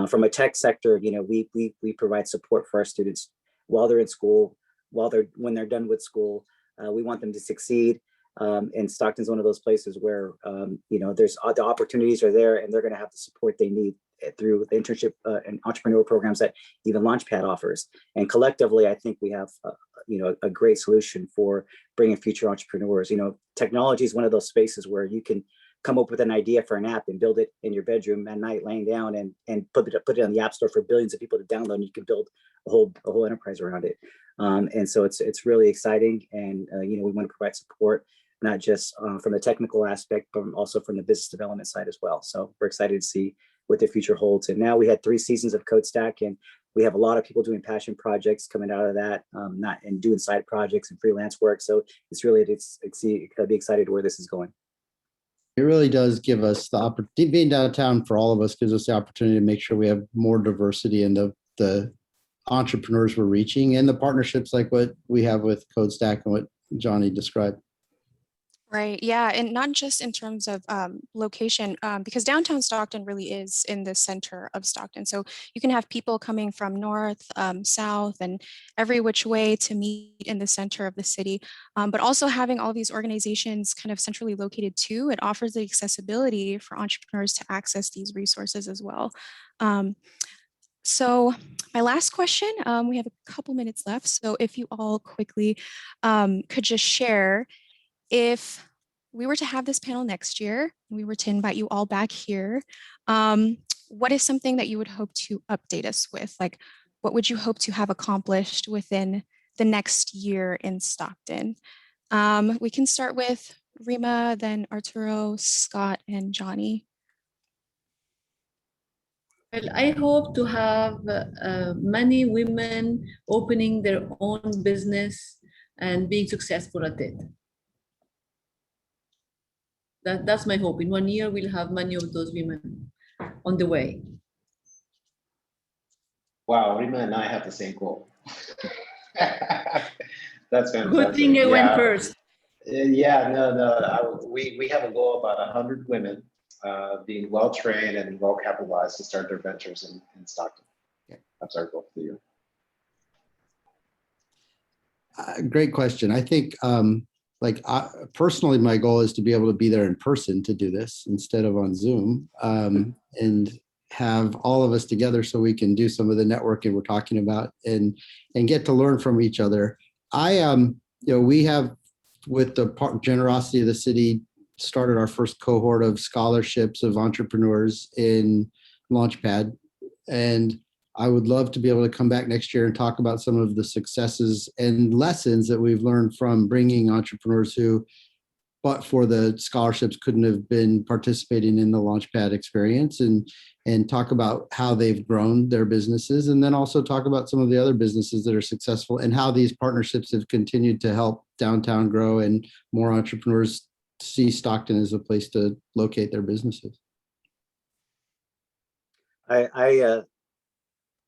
From a tech sector, we provide support for our students while they're in school, when they're done with school. We want them to succeed. And Stockton's one of those places where, there's the opportunities are there, and they're going to have the support they need through the internship and entrepreneur programs that even Launchpad offers. And collectively, I think we have, a great solution for bringing future entrepreneurs. Technology is one of those spaces where you can come up with an idea for an app and build it in your bedroom at night, laying down, and put it on the App Store for billions of people to download. And you can build a whole enterprise around it. And so it's really exciting. And we want to provide support, not just from the technical aspect, but also from the business development side as well. So we're excited to see what the future holds. And now we had 3 seasons of CodeStack, and we have a lot of people doing passion projects coming out of that, and doing side projects and freelance work. So it's really, I'd be excited where this is going. It really does give us the opportunity. Being downtown for all of us gives us the opportunity to make sure we have more diversity in the entrepreneurs we're reaching, and the partnerships like what we have with CodeStack and what Johnny described. Right. Yeah. And not just in terms of location, because downtown Stockton really is in the center of Stockton. So you can have people coming from north, south, and every which way to meet in the center of the city. But also having all these organizations kind of centrally located too, it offers the accessibility for entrepreneurs to access these resources as well. So my last question, we have a couple minutes left. So if you all quickly could just share, if we were to have this panel next year, we were to invite you all back here, what is something that you would hope to update us with? Like, what would you hope to have accomplished within the next year in Stockton? We can start with Rima, then Arturo, Scott, and Johnny. Well, I hope to have many women opening their own business and being successful at it. That's my hope. In 1 year, we'll have many of those women on the way. Wow, Rima and I have the same goal. That's fantastic. Good thing I went first. Yeah, no. We have a goal of about 100 women being well-trained and well-capitalized to start their ventures in Stockton. That's our goal for the year. Great question. I think, personally, my goal is to be able to be there in person to do this instead of on Zoom, and have all of us together so we can do some of the networking we're talking about and get to learn from each other. We have, with the generosity of the city, started our first cohort of scholarships of entrepreneurs in Launchpad. And I would love to be able to come back next year and talk about some of the successes and lessons that we've learned from bringing entrepreneurs who, but for the scholarships, couldn't have been participating in the Launchpad experience, and talk about how they've grown their businesses, and then also talk about some of the other businesses that are successful and how these partnerships have continued to help downtown grow and more entrepreneurs see Stockton as a place to locate their businesses.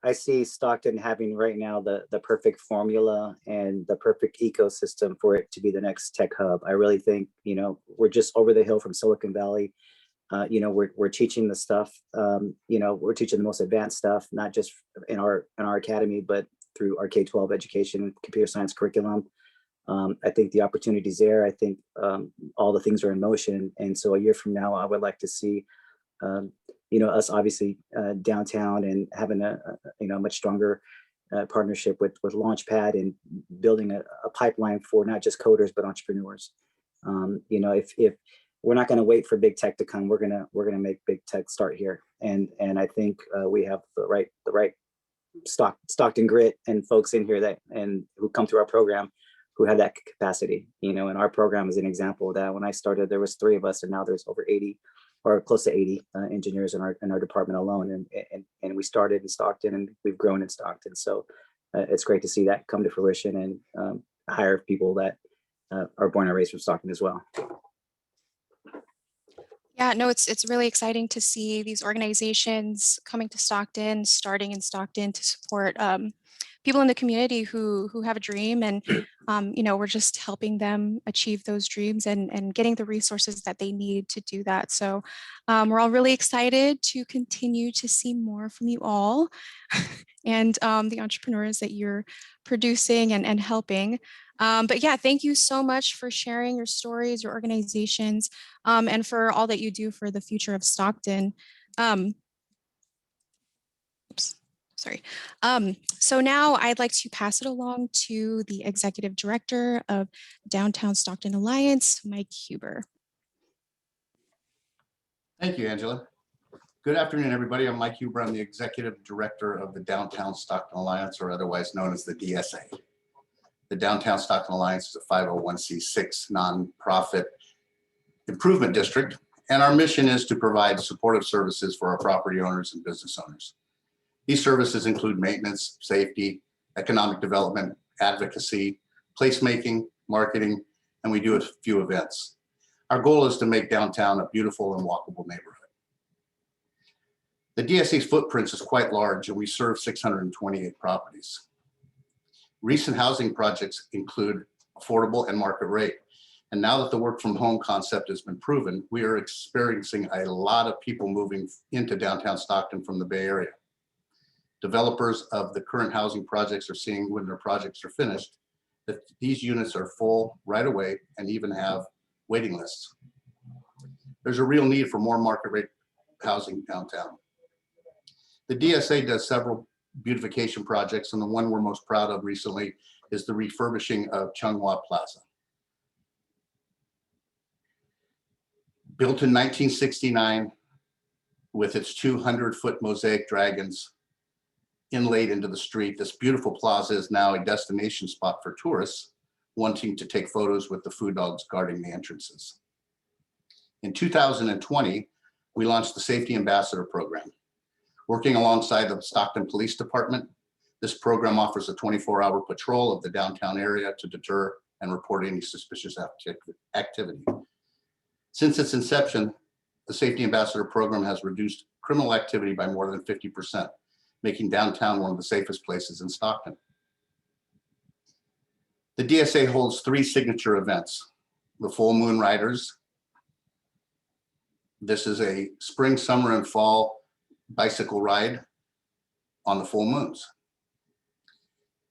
I see Stockton having right now the perfect formula and the perfect ecosystem for it to be the next tech hub. I really think, we're just over the hill from Silicon Valley. We're teaching the stuff, we're teaching the most advanced stuff, not just in our academy, but through our K-12 education, computer science curriculum. I think the opportunity's there. I think all the things are in motion. And so a year from now, I would like to see, us obviously downtown and having a much stronger partnership with Launchpad and building a pipeline for not just coders, but entrepreneurs. If we're not going to wait for big tech to come, we're gonna make big tech start here. And I think we have the right Stockton grit and folks in here who come through our program who have that capacity, and our program is an example of that. When I started, there was 3 of us, and now there's over 80 or close to 80 engineers in our department alone. And we started in Stockton, and we've grown in Stockton. So it's great to see that come to fruition and hire people that are born and raised from Stockton as well. Yeah, no, it's really exciting to see these organizations coming to Stockton, starting in Stockton to support people in the community who have a dream, and we're just helping them achieve those dreams and getting the resources that they need to do that. So we're all really excited to continue to see more from you all and the entrepreneurs that you're producing and helping. But yeah, thank you so much for sharing your stories, your organizations, and for all that you do for the future of Stockton. Oops, sorry. So now I'd like to pass it along to the Executive Director of Downtown Stockton Alliance, Mike Huber. Thank you, Angela. Good afternoon, everybody. I'm Mike Huber. I'm the Executive Director of the Downtown Stockton Alliance, or otherwise known as the DSA. The Downtown Stockton Alliance is a 501c6 nonprofit improvement district, and our mission is to provide supportive services for our property owners and business owners. These services include maintenance, safety, economic development, advocacy, placemaking, marketing, and we do a few events. Our goal is to make downtown a beautiful and walkable neighborhood. The DSA's footprint is quite large, and we serve 628 properties. Recent housing projects include affordable and market rate. And now that the work from home concept has been proven, we are experiencing a lot of people moving into downtown Stockton from the Bay Area. Developers of the current housing projects are seeing when their projects are finished that these units are full right away and even have waiting lists. There's a real need for more market rate housing downtown. The DSA does several beautification projects, and the one we're most proud of recently is the refurbishing of Changhua Plaza. Built in 1969 with its 200-foot mosaic dragons inlaid into the street, this beautiful plaza is now a destination spot for tourists wanting to take photos with the food dogs guarding the entrances. In 2020, we launched the Safety Ambassador Program. Working alongside the Stockton Police Department, this program offers a 24-hour patrol of the downtown area to deter and report any suspicious activity. Since its inception, the Safety Ambassador Program has reduced criminal activity by more than 50%, making downtown one of the safest places in Stockton. The DSA holds 3 signature events: the Full Moon Riders. This is a spring, summer, and fall bicycle ride on the full moons.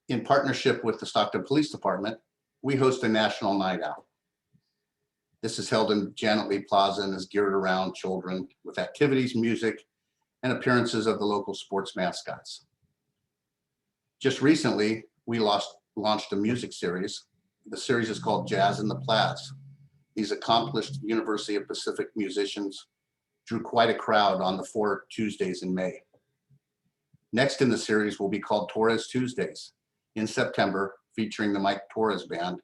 In partnership with the Stockton Police Department, we host a national night out. This is held in Janet Lee Plaza and is geared around children with activities, music, and appearances of the local sports mascots. Just recently, we launched a music series. The series is called Jazz in the Plaza. These accomplished University of Pacific musicians drew quite a crowd on the 4 Tuesdays in May. Next in the series will be called Torres Tuesdays in September, featuring the Mike Torres Band,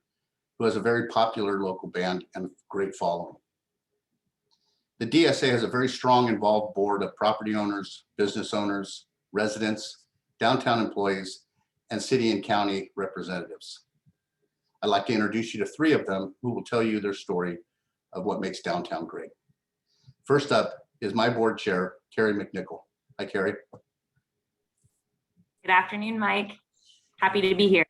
who has a very popular local band and a great following. The DSA has a very strong involved board of property owners, business owners, residents, downtown employees, and city and county representatives. I'd like to introduce you to 3 of them who will tell you their story of what makes downtown great. First up is my board chair, Carrie McNichol. Hi, Carrie. Good afternoon, Mike. Happy to be here.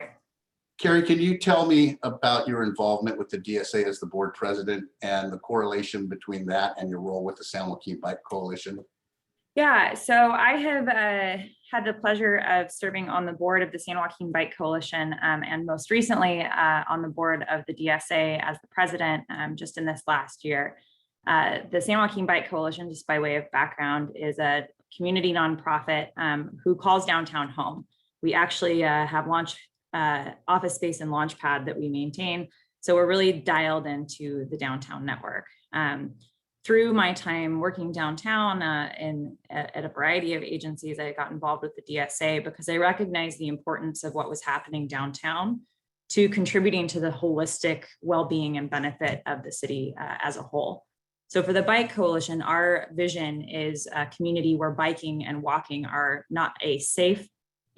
Carrie, can you tell me about your involvement with the DSA as the board president and the correlation between that and your role with the San Joaquin Bike Coalition? Yeah, so I have had the pleasure of serving on the board of the San Joaquin Bike Coalition and most recently on the board of the DSA as the president just in this last year. The San Joaquin Bike Coalition, just by way of background, is a community nonprofit who calls downtown home. We actually have office space and launch pad that we maintain. So we're really dialed into the downtown network. Through my time working downtown at a variety of agencies, I got involved with the DSA because I recognized the importance of what was happening downtown to contributing to the holistic well-being and benefit of the city as a whole. So for the Bike Coalition, our vision is a community where biking and walking are not a safe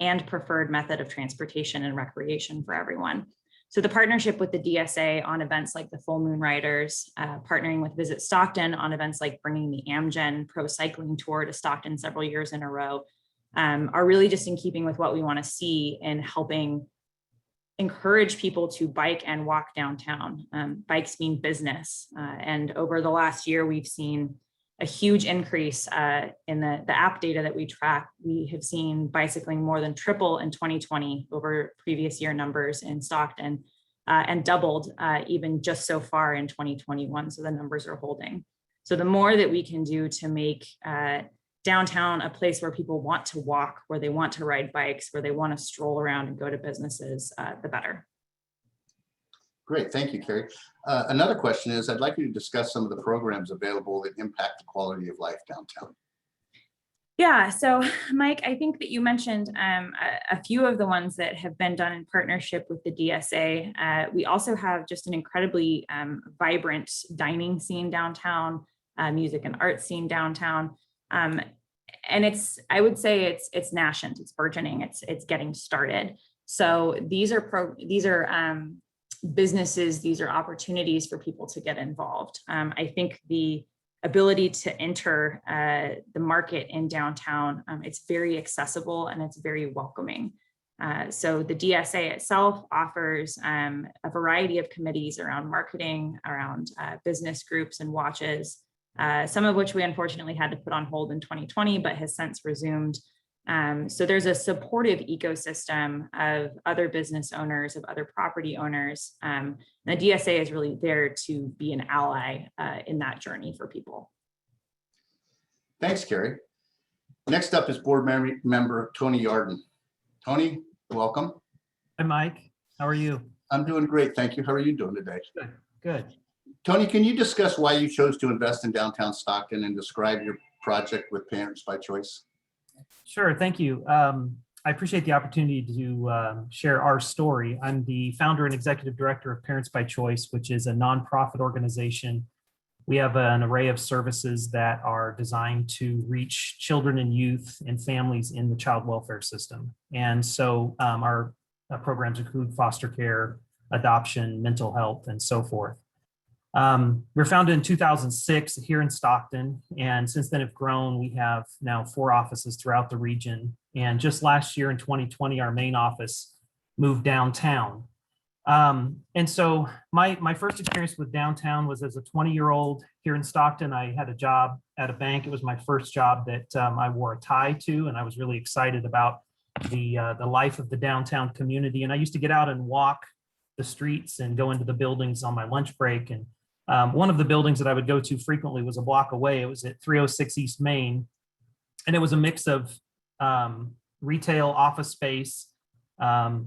and preferred method of transportation and recreation for everyone. So the partnership with the DSA on events like the Full Moon Riders, partnering with Visit Stockton on events like bringing the Amgen Pro Cycling Tour to Stockton several years in a row, are really just in keeping with what we want to see in helping encourage people to bike and walk downtown. Bikes mean business. And over the last year, we've seen a huge increase in the app data that we track. We have seen bicycling more than triple in 2020 over previous year numbers in Stockton, and doubled even just so far in 2021. So the numbers are holding. So the more that we can do to make downtown a place where people want to walk, where they want to ride bikes, where they want to stroll around and go to businesses, the better. Great, thank you, Carrie. Another question is, I'd like you to discuss some of the programs available that impact the quality of life downtown. Yeah, so Mike, I think that you mentioned a few of the ones that have been done in partnership with the DSA. We also have just an incredibly vibrant dining scene downtown, music and art scene downtown. And I would say it's nascent, it's burgeoning, it's getting started. So these are businesses, these are opportunities for people to get involved. I think the ability to enter the market in downtown, it's very accessible and it's very welcoming. So the DSA itself offers a variety of committees around marketing, around business groups and watches, some of which we unfortunately had to put on hold in 2020, but has since resumed. So there's a supportive ecosystem of other business owners, of other property owners. The DSA is really there to be an ally in that journey for people. Thanks, Carrie. Next up is board member Tony Yarden. Tony, welcome. Hi, Mike. How are you? I'm doing great, thank you. How are you doing today? Good. Good. Tony, can you discuss why you chose to invest in downtown Stockton and describe your project with Parents by Choice? Sure, thank you. I appreciate the opportunity to share our story. I'm the founder and executive director of Parents by Choice, which is a nonprofit organization. We have an array of services that are designed to reach children and youth and families in the child welfare system. And so our programs include foster care, adoption, mental health, and so forth. We were founded in 2006 here in Stockton, and since then have grown. We have now 4 offices throughout the region. And just last year in 2020, our main office moved downtown. And so my first experience with downtown was as a 20-year-old here in Stockton. I had a job at a bank. It was my first job that I wore a tie to, and I was really excited about the life of the downtown community. And I used to get out and walk the streets and go into the buildings on my lunch break. And one of the buildings that I would go to frequently was a block away. It was at 306 East Main, and it was a mix of retail, office space,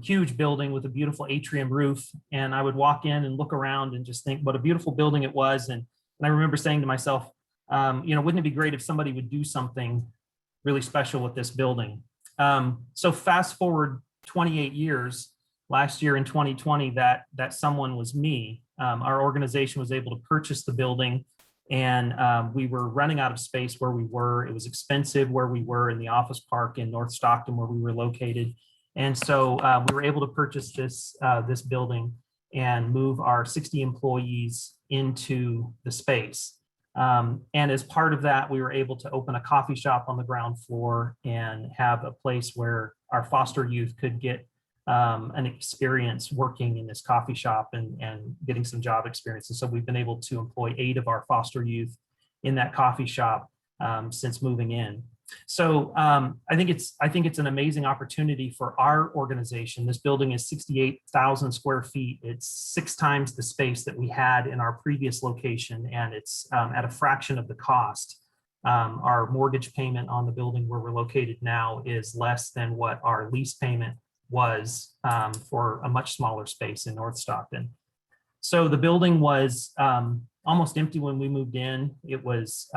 huge building with a beautiful atrium roof. And I would walk in and look around and just think what a beautiful building it was. And I remember saying to myself, wouldn't it be great if somebody would do something really special with this building? So fast forward 28 years, last year in 2020, that someone was me. Our organization was able to purchase the building, and we were running out of space where we were. It was expensive where we were in the office park in North Stockton where we were located. And so we were able to purchase this building and move our 60 employees into the space. And as part of that, we were able to open a coffee shop on the ground floor and have a place where our foster youth could get an experience working in this coffee shop and getting some job experience. And so we've been able to employ 8 of our foster youth in that coffee shop since moving in. So I think it's an amazing opportunity for our organization. This building is 68,000 square feet. It's 6 times the space that we had in our previous location, and it's at a fraction of the cost. Our mortgage payment on the building where we're located now is less than what our lease payment was for a much smaller space in North Stockton. So the building was almost empty when we moved in. It was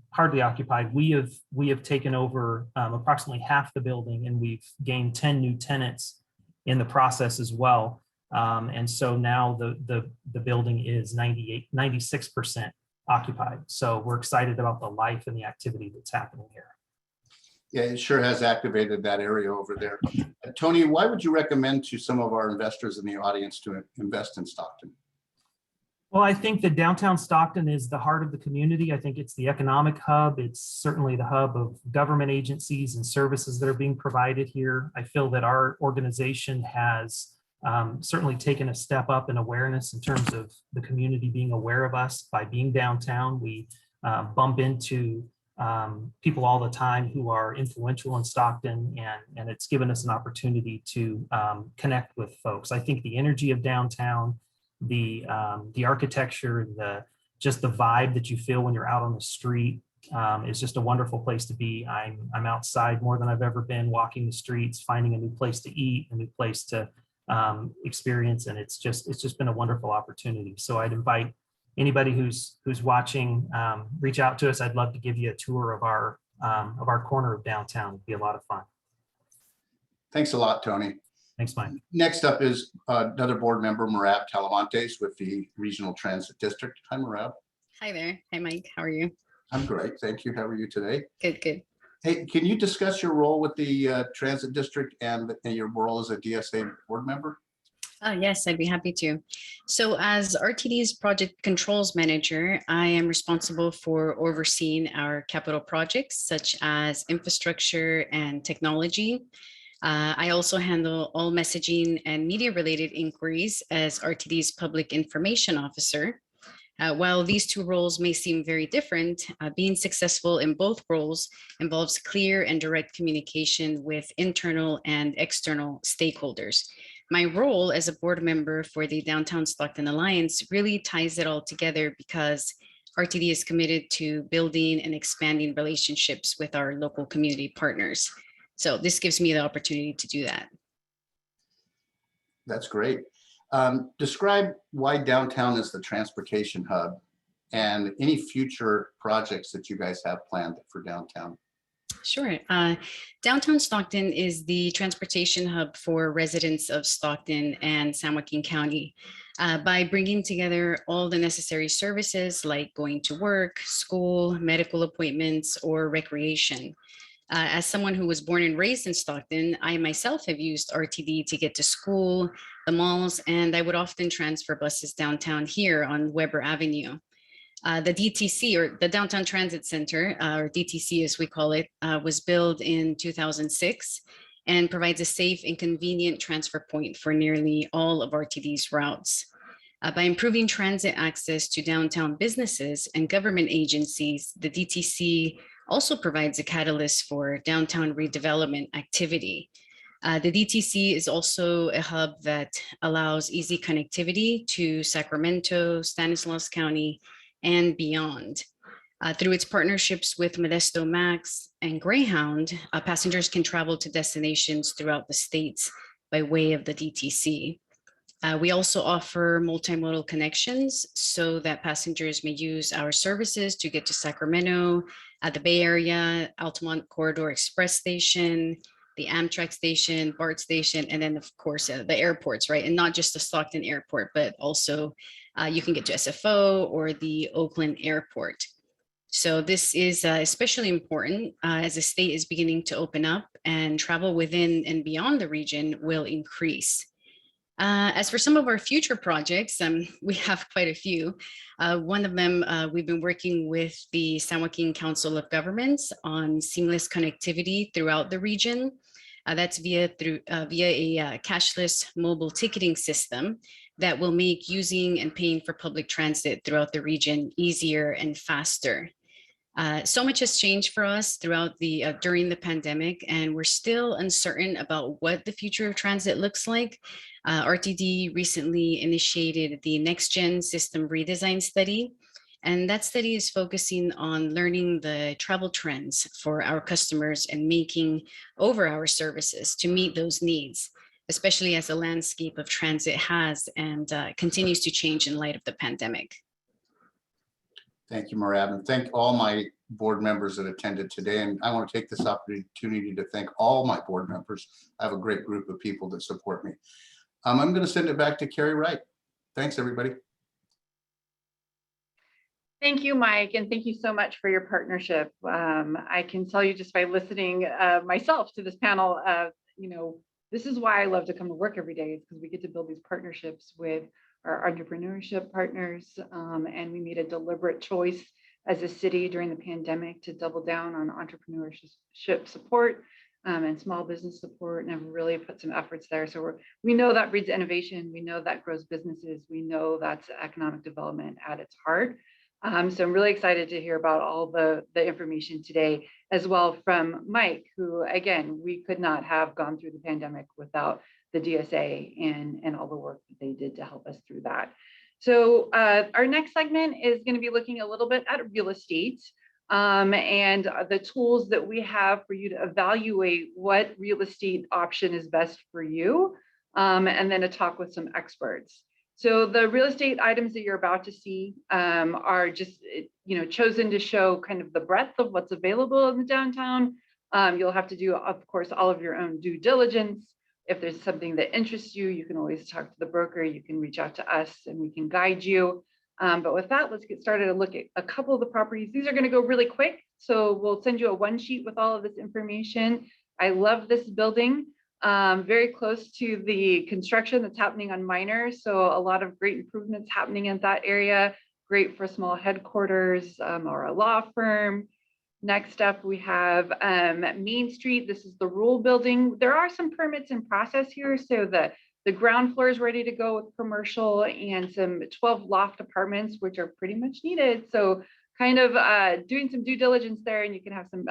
hardly occupied. We have taken over approximately half the building, and we've gained 10 new tenants in the process as well. And so now the building is 96% occupied. So we're excited about the life and the activity that's happening here. Yeah, it sure has activated that area over there. Tony, why would you recommend to some of our investors in the audience to invest in Stockton? Well, I think that downtown Stockton is the heart of the community. I think it's the economic hub. It's certainly the hub of government agencies and services that are being provided here. I feel that our organization has certainly taken a step up in awareness in terms of the community being aware of us by being downtown. We bump into people all the time who are influential in Stockton, and it's given us an opportunity to connect with folks. I think the energy of downtown, the architecture, just the vibe that you feel when you're out on the street is just a wonderful place to be. I'm outside more than I've ever been, walking the streets, finding a new place to eat, a new place to experience, and it's just been a wonderful opportunity. So I'd invite anybody who's watching, reach out to us. I'd love to give you a tour of our corner of downtown. It'd be a lot of fun. Thanks a lot, Tony. Thanks, Mike. Next up is another board member, Marab Talamantes with the Regional Transit District. Hi, Marab. Hi there. Hi, Mike. How are you? I'm great. Thank you. How are you today? Good, good. Hey, can you discuss your role with the Transit District and your role as a DSA board member? Yes, I'd be happy to. So as RTD's project controls manager, I am responsible for overseeing our capital projects such as infrastructure and technology. I also handle all messaging and media related inquiries as RTD's public information officer. While these two roles may seem very different, being successful in both roles involves clear and direct communication with internal and external stakeholders. My role as a board member for the Downtown Stockton Alliance really ties it all together because RTD is committed to building and expanding relationships with our local community partners. So this gives me the opportunity to do that. That's great. Describe why downtown is the transportation hub and any future projects that you guys have planned for downtown. Sure. Downtown Stockton is the transportation hub for residents of Stockton and San Joaquin County. By bringing together all the necessary services like going to work, school, medical appointments, or recreation. As someone who was born and raised in Stockton, I myself have used RTD to get to school, the malls, and I would often transfer buses downtown here on Weber Avenue. The DTC, or the Downtown Transit Center, or DTC as we call it, was built in 2006 and provides a safe and convenient transfer point for nearly all of RTD's routes. By improving transit access to downtown businesses and government agencies, the DTC also provides a catalyst for downtown redevelopment activity. The DTC is also a hub that allows easy connectivity to Sacramento, Stanislaus County, and beyond. Through its partnerships with Modesto Max and Greyhound, passengers can travel to destinations throughout the states by way of the DTC. We also offer multimodal connections so that passengers may use our services to get to Sacramento, the Bay Area, Altamont Corridor Express Station, the Amtrak station, BART station, and then of course the airports, right? And not just the Stockton airport, but also you can get to SFO or the Oakland airport. So this is especially important as the state is beginning to open up and travel within and beyond the region will increase. As for some of our future projects, we have quite a few. One of them, we've been working with the San Joaquin Council of Governments on seamless connectivity throughout the region. That's via a cashless mobile ticketing system that will make using and paying for public transit throughout the region easier and faster. So much has changed for us throughout during the pandemic, and we're still uncertain about what the future of transit looks like. RTD recently initiated the Next Gen System Redesign Study, and that study is focusing on learning the travel trends for our customers and making over our services to meet those needs, especially as the landscape of transit has and continues to change in light of the pandemic. Thank you, Marab, and thank all my board members that attended today. And I want to take this opportunity to thank all my board members. I have a great group of people that support me. I'm going to send it back to Carrie Wright. Thanks, everybody. Thank you, Mike, and thank you so much for your partnership. I can tell you just by listening myself to this panel, this is why I love to come to work every day, is because we get to build these partnerships with our entrepreneurship partners, and we made a deliberate choice as a city during the pandemic to double down on entrepreneurship support and small business support, and have really put some efforts there. So we know that breeds innovation, we know that grows businesses, we know that's economic development at its heart. So I'm really excited to hear about all the information today, as well from Mike, who, again, we could not have gone through the pandemic without the DSA and all the work that they did to help us through that. So our next segment is going to be looking a little bit at real estate and the tools that we have for you to evaluate what real estate option is best for you, and then a talk with some experts. So the real estate items that you're about to see are just, chosen to show kind of the breadth of what's available in the downtown. You'll have to do, of course, all of your own due diligence. If there's something that interests you, you can always talk to the broker. You can reach out to us and we can guide you. But with that, let's get started and look at a couple of the properties. These are going to go really quick. So we'll send you a one sheet with all of this information. I love this building. Very close to the construction that's happening on Minor. So a lot of great improvements happening in that area. Great for small headquarters or a law firm. Next up, we have Main Street. This is the Rule Building. There are some permits in process here. So the ground floor is ready to go with commercial and some 12 loft apartments, which are pretty much needed. So kind of doing some due diligence there, and you can have some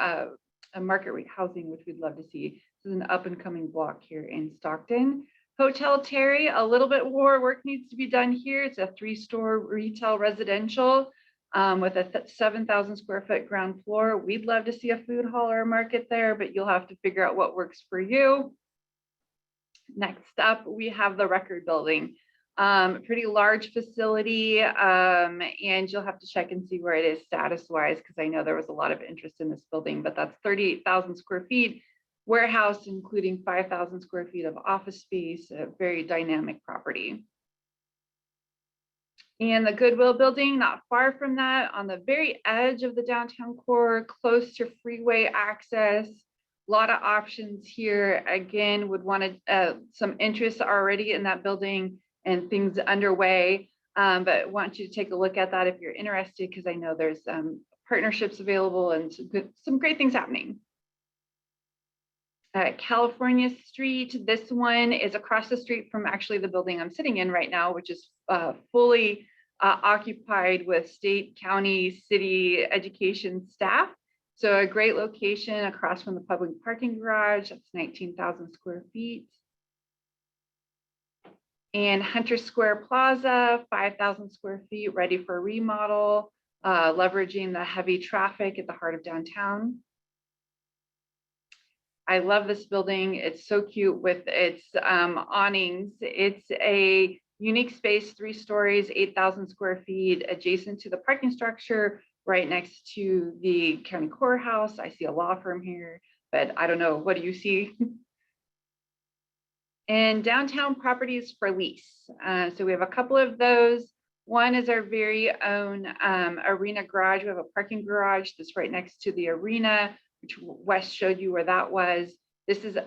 market rate housing, which we'd love to see. This is an up and coming block here in Stockton. Hotel Terry, a little bit more work needs to be done here. It's a 3-store retail residential with a 7,000 square foot ground floor. We'd love to see a food hall or a market there, but you'll have to figure out what works for you. Next up, we have the Record Building. Pretty large facility, and you'll have to check and see where it is status-wise, because I know there was a lot of interest in this building, but that's 38,000 square feet, warehouse, including 5,000 square feet of office space, a very dynamic property. And the Goodwill Building, not far from that, on the very edge of the downtown core, close to freeway access. A lot of options here. Again, would want some interest already in that building and things underway, but want you to take a look at that if you're interested, because I know there's partnerships available and some great things happening. California Street, this one is across the street from actually the building I'm sitting in right now, which is fully occupied with state, county, city education staff. So a great location across from the public parking garage. That's 19,000 square feet. And Hunter Square Plaza, 5,000 square feet, ready for remodel, leveraging the heavy traffic at the heart of downtown. I love this building. It's so cute with its awnings. It's a unique space, 3 stories, 8,000 square feet, adjacent to the parking structure, right next to the county courthouse. I see a law firm here, but I don't know. What do you see? And downtown properties for lease. So we have a couple of those. One is our very own arena garage. We have a parking garage that's right next to the arena, which Wes showed you where that was. This is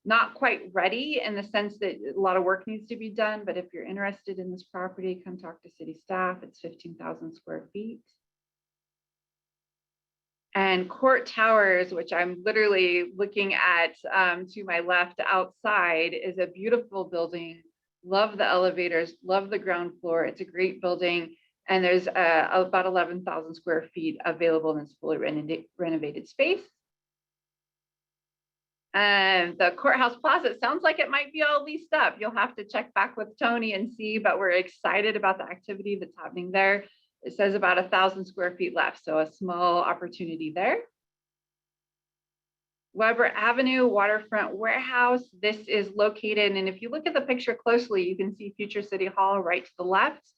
not quite ready in the sense that a lot of work needs to be done, but if you're interested in this property, come talk to city staff. It's 15,000 square feet. And Court Towers, which I'm literally looking at to my left outside, is a beautiful building. Love the elevators, love the ground floor. It's a great building. And there's about 11,000 square feet available in this fully renovated space. And the Courthouse Plaza, it sounds like it might be all leased up. You'll have to check back with Tony and see, but we're excited about the activity that's happening there. It says about 1,000 square feet left, so a small opportunity there. Weber Avenue Waterfront Warehouse. This is located, and if you look at the picture closely, you can see Future City Hall right to the left.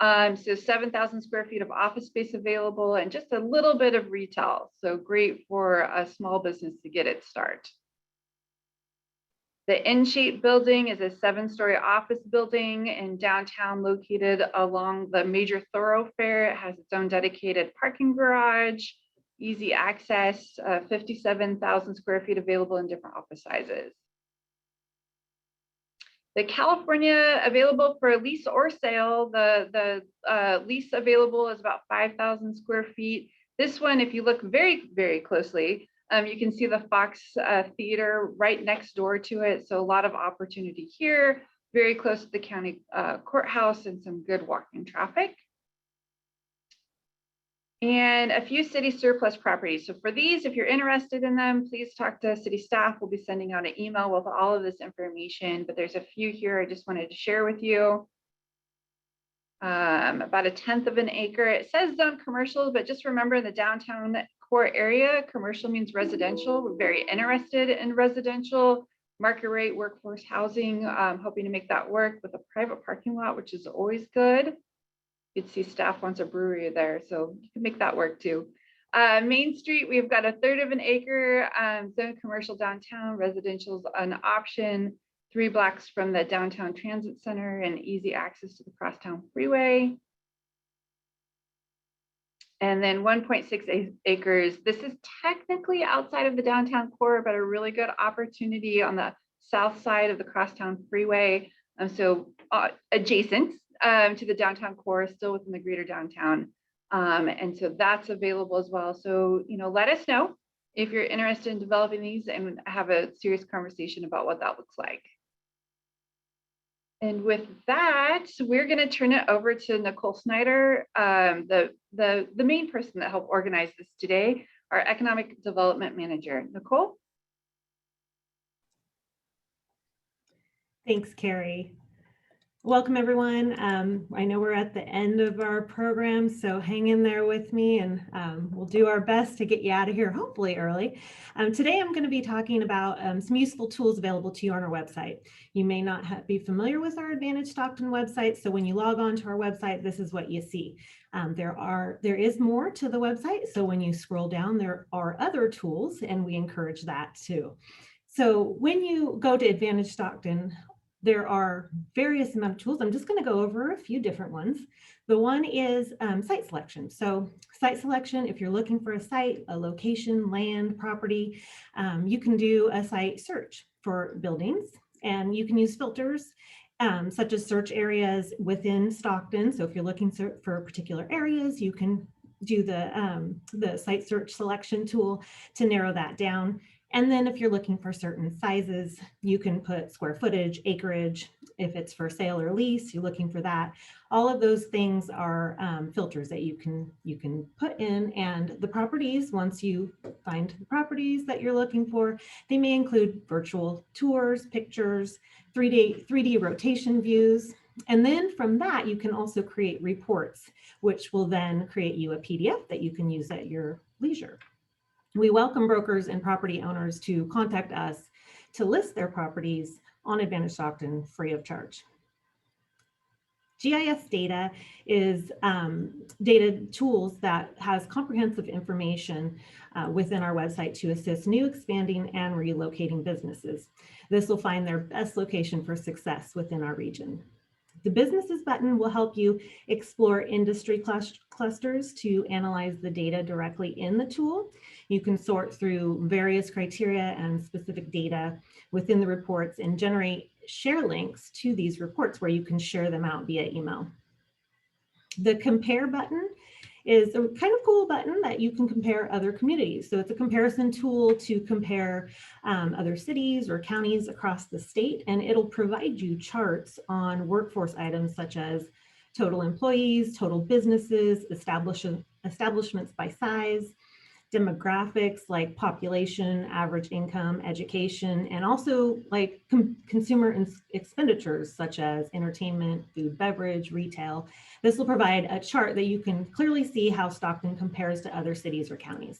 So 7,000 square feet of office space available and just a little bit of retail. So great for a small business to get its start. The N-shaped building is a 7-story office building in downtown located along the major thoroughfare. It has its own dedicated parking garage, easy access, 57,000 square feet available in different office sizes. The California available for lease or sale, the lease available is about 5,000 square feet. This one, if you look very, very closely, you can see the Fox Theater right next door to it. So a lot of opportunity here, very close to the county courthouse and some good walking traffic. And a few city surplus properties. So for these, if you're interested in them, please talk to city staff. We'll be sending out an email with all of this information, but there's a few here I just wanted to share with you. About 1/10 of an acre. It says zone commercial, but just remember in the downtown core area, commercial means residential. We're very interested in residential, market rate, workforce housing, hoping to make that work with a private parking lot, which is always good. You'd see staff wants a brewery there, so you can make that work too. Main Street, we've got 1/3 of an acre, zone commercial downtown, residential's an option, 3 blocks from the downtown transit center and easy access to the crosstown freeway. And then 1.6 acres. This is technically outside of the downtown core, but a really good opportunity on the south side of the crosstown freeway. So adjacent to the downtown core, still within the greater downtown. And so that's available as well. So, let us know if you're interested in developing these and have a serious conversation about what that looks like. And with that, we're going to turn it over to Nicole Snyder, the main person that helped organize this today, our Economic Development Manager. Nicole? Thanks, Carrie. Welcome, everyone. I know we're at the end of our program, so hang in there with me and we'll do our best to get you out of here, hopefully early. Today, I'm going to be talking about some useful tools available to you on our website. You may not be familiar with our Advantage Stockton website, so when you log on to our website, this is what you see. There is more to the website, so when you scroll down, there are other tools, and we encourage that too. So when you go to Advantage Stockton, there are various amount of tools. I'm just going to go over a few different ones. The one is site selection. So site selection, if you're looking for a site, a location, land, property, you can do a site search for buildings, and you can use filters such as search areas within Stockton. So if you're looking for particular areas, you can do the site search selection tool to narrow that down. And then if you're looking for certain sizes, you can put square footage, acreage. If it's for sale or lease, you're looking for that. All of those things are filters that you can put in, and the properties, once you find the properties that you're looking for, they may include virtual tours, pictures, 3D rotation views. And then from that, you can also create reports, which will then create you a PDF that you can use at your leisure. We welcome brokers and property owners to contact us to list their properties on Advantage Stockton free of charge. GIS Data is data tools that has comprehensive information within our website to assist new, expanding, and relocating businesses. This will find their best location for success within our region. The businesses button will help you explore industry clusters to analyze the data directly in the tool. You can sort through various criteria and specific data within the reports and generate share links to these reports where you can share them out via email. The compare button is a kind of cool button that you can compare other communities. So it's a comparison tool to compare other cities or counties across the state, and it'll provide you charts on workforce items such as total employees, total businesses, establishments by size, demographics like population, average income, education, and also like consumer expenditures such as entertainment, food, beverage, retail. This will provide a chart that you can clearly see how Stockton compares to other cities or counties.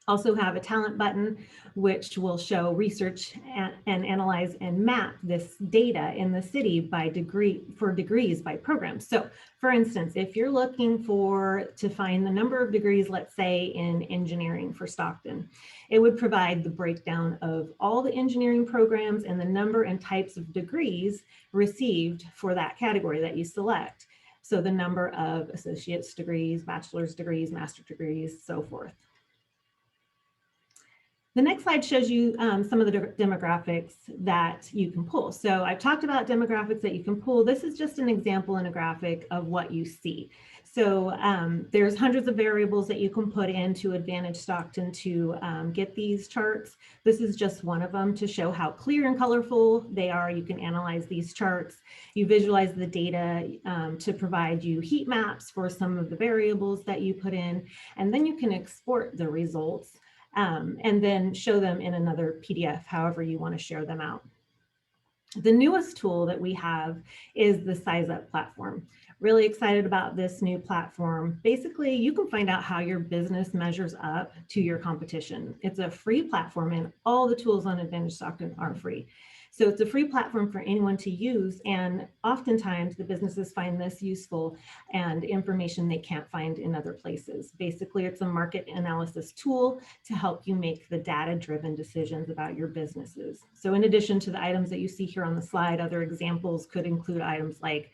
Also have a talent button, which will show research and analyze and map this data in the city by degrees by program. So for instance, if you're looking to find the number of degrees, let's say in engineering for Stockton, it would provide the breakdown of all the engineering programs and the number and types of degrees received for that category that you select. So the number of associate's degrees, bachelor's degrees, master's degrees, so forth. The next slide shows you some of the demographics that you can pull. So I've talked about demographics that you can pull. This is just an example in a graphic of what you see. So there's hundreds of variables that you can put into Advantage Stockton to get these charts. This is just one of them to show how clear and colorful they are. You can analyze these charts. You visualize the data to provide you heat maps for some of the variables that you put in, and then you can export the results and then show them in another PDF, however you want to share them out. The newest tool that we have is the Size Up platform. Really excited about this new platform. Basically, you can find out how your business measures up to your competition. It's a free platform and all the tools on Advantage Stockton are free. So it's a free platform for anyone to use, and oftentimes the businesses find this useful and information they can't find in other places. Basically, it's a market analysis tool to help you make the data-driven decisions about your businesses. So in addition to the items that you see here on the slide, other examples could include items like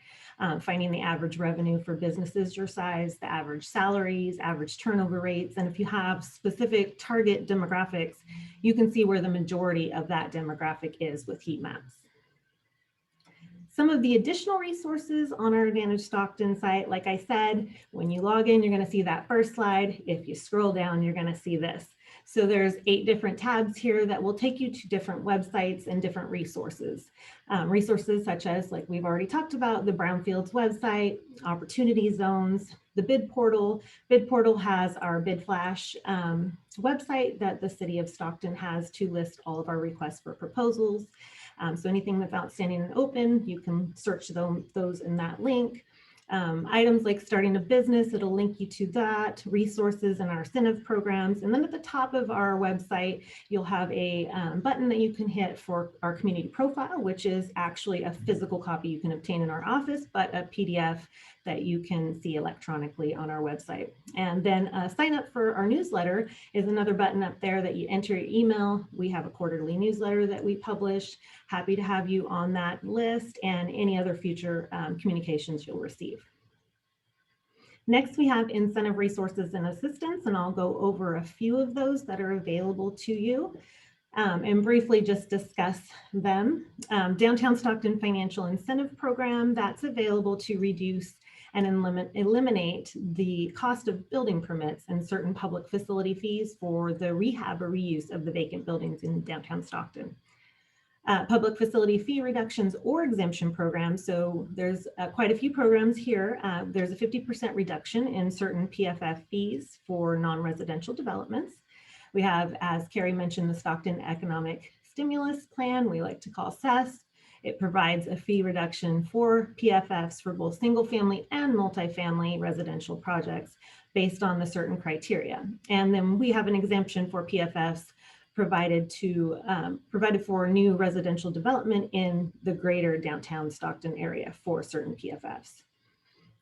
finding the average revenue for businesses your size, the average salaries, average turnover rates, and if you have specific target demographics, you can see where the majority of that demographic is with heat maps. Some of the additional resources on our Advantage Stockton site, like I said, when you log in, you're going to see that first slide. If you scroll down, you're going to see this. So there's 8 different tabs here that will take you to different websites and different resources. Resources such as, like we've already talked about, the Brownfields website, opportunity zones, the bid portal. Bid portal has our bid flash website that the city of Stockton has to list all of our requests for proposals. So anything that's outstanding and open, you can search those in that link. Items like starting a business, it'll link you to that, resources and our incentive programs. And then at the top of our website, you'll have a button that you can hit for our community profile, which is actually a physical copy you can obtain in our office, but a PDF that you can see electronically on our website. And then sign up for our newsletter is another button up there that you enter your email. We have a quarterly newsletter that we publish. Happy to have you on that list and any other future communications you'll receive. Next, we have incentive resources and assistance, and I'll go over a few of those that are available to you and briefly just discuss them. Downtown Stockton Financial Incentive Program, that's available to reduce and eliminate the cost of building permits and certain public facility fees for the rehab or reuse of the vacant buildings in downtown Stockton. Public facility fee reductions or exemption programs. So there's quite a few programs here. There's a 50% reduction in certain PFF fees for non-residential developments. We have, as Carrie mentioned, the Stockton Economic Stimulus Plan, we like to call SES. It provides a fee reduction for PFFs for both single family and multifamily residential projects based on the certain criteria. And then we have an exemption for PFFs provided for new residential development in the greater downtown Stockton area for certain PFFs.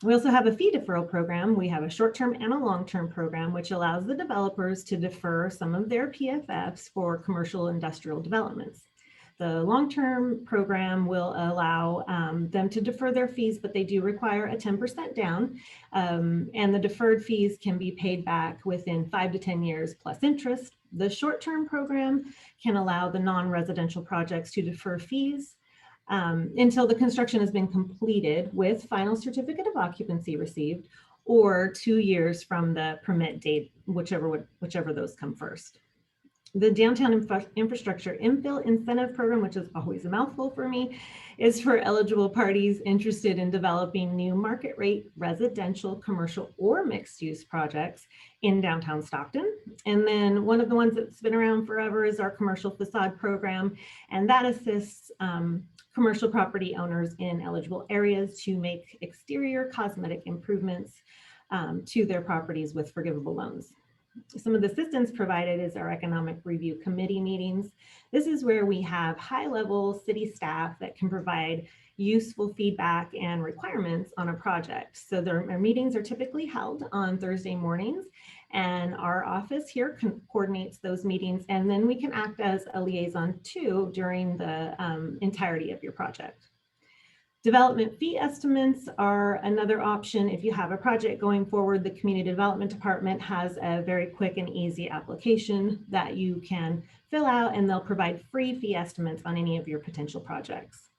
We also have a fee deferral program. We have a short-term and a long-term program, which allows the developers to defer some of their PFFs for commercial industrial developments. The long-term program will allow them to defer their fees, but they do require a 10% down. And the deferred fees can be paid back within 5 to 10 years plus interest. The short-term program can allow the non-residential projects to defer fees until the construction has been completed with final certificate of occupancy received, or 2 years from the permit date, whichever those come first. The Downtown Infrastructure Infill Incentive Program, which is always a mouthful for me, is for eligible parties interested in developing new market rate residential, commercial, or mixed use projects in downtown Stockton. And then one of the ones that's been around forever is our commercial facade program, and that assists commercial property owners in eligible areas to make exterior cosmetic improvements to their properties with forgivable loans. Some of the assistance provided is our economic review committee meetings. This is where we have high-level city staff that can provide useful feedback and requirements on a project. So our meetings are typically held on Thursday mornings, and our office here coordinates those meetings, and then we can act as a liaison too during the entirety of your project. Development fee estimates are another option. If you have a project going forward, the Community Development Department has a very quick and easy application that you can fill out, and they'll provide free fee estimates on any of your potential projects.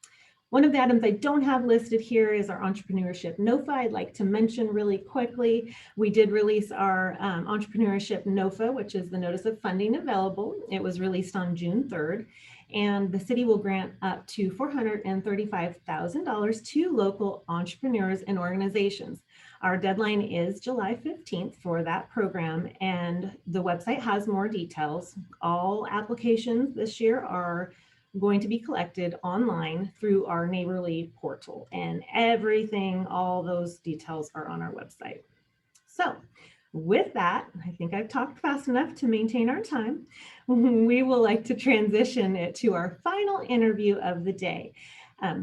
One of the items I don't have listed here is our entrepreneurship NOFA. I'd like to mention really quickly, we did release our entrepreneurship NOFA, which is the Notice of Funding Available. It was released on June 3rd, and the city will grant up to $435,000 to local entrepreneurs and organizations. Our deadline is July 15th for that program, and the website has more details. All applications this year are going to be collected online through our neighborly portal, and everything, all those details are on our website. So with that, I think I've talked fast enough to maintain our time. We will like to transition it to our final interview of the day.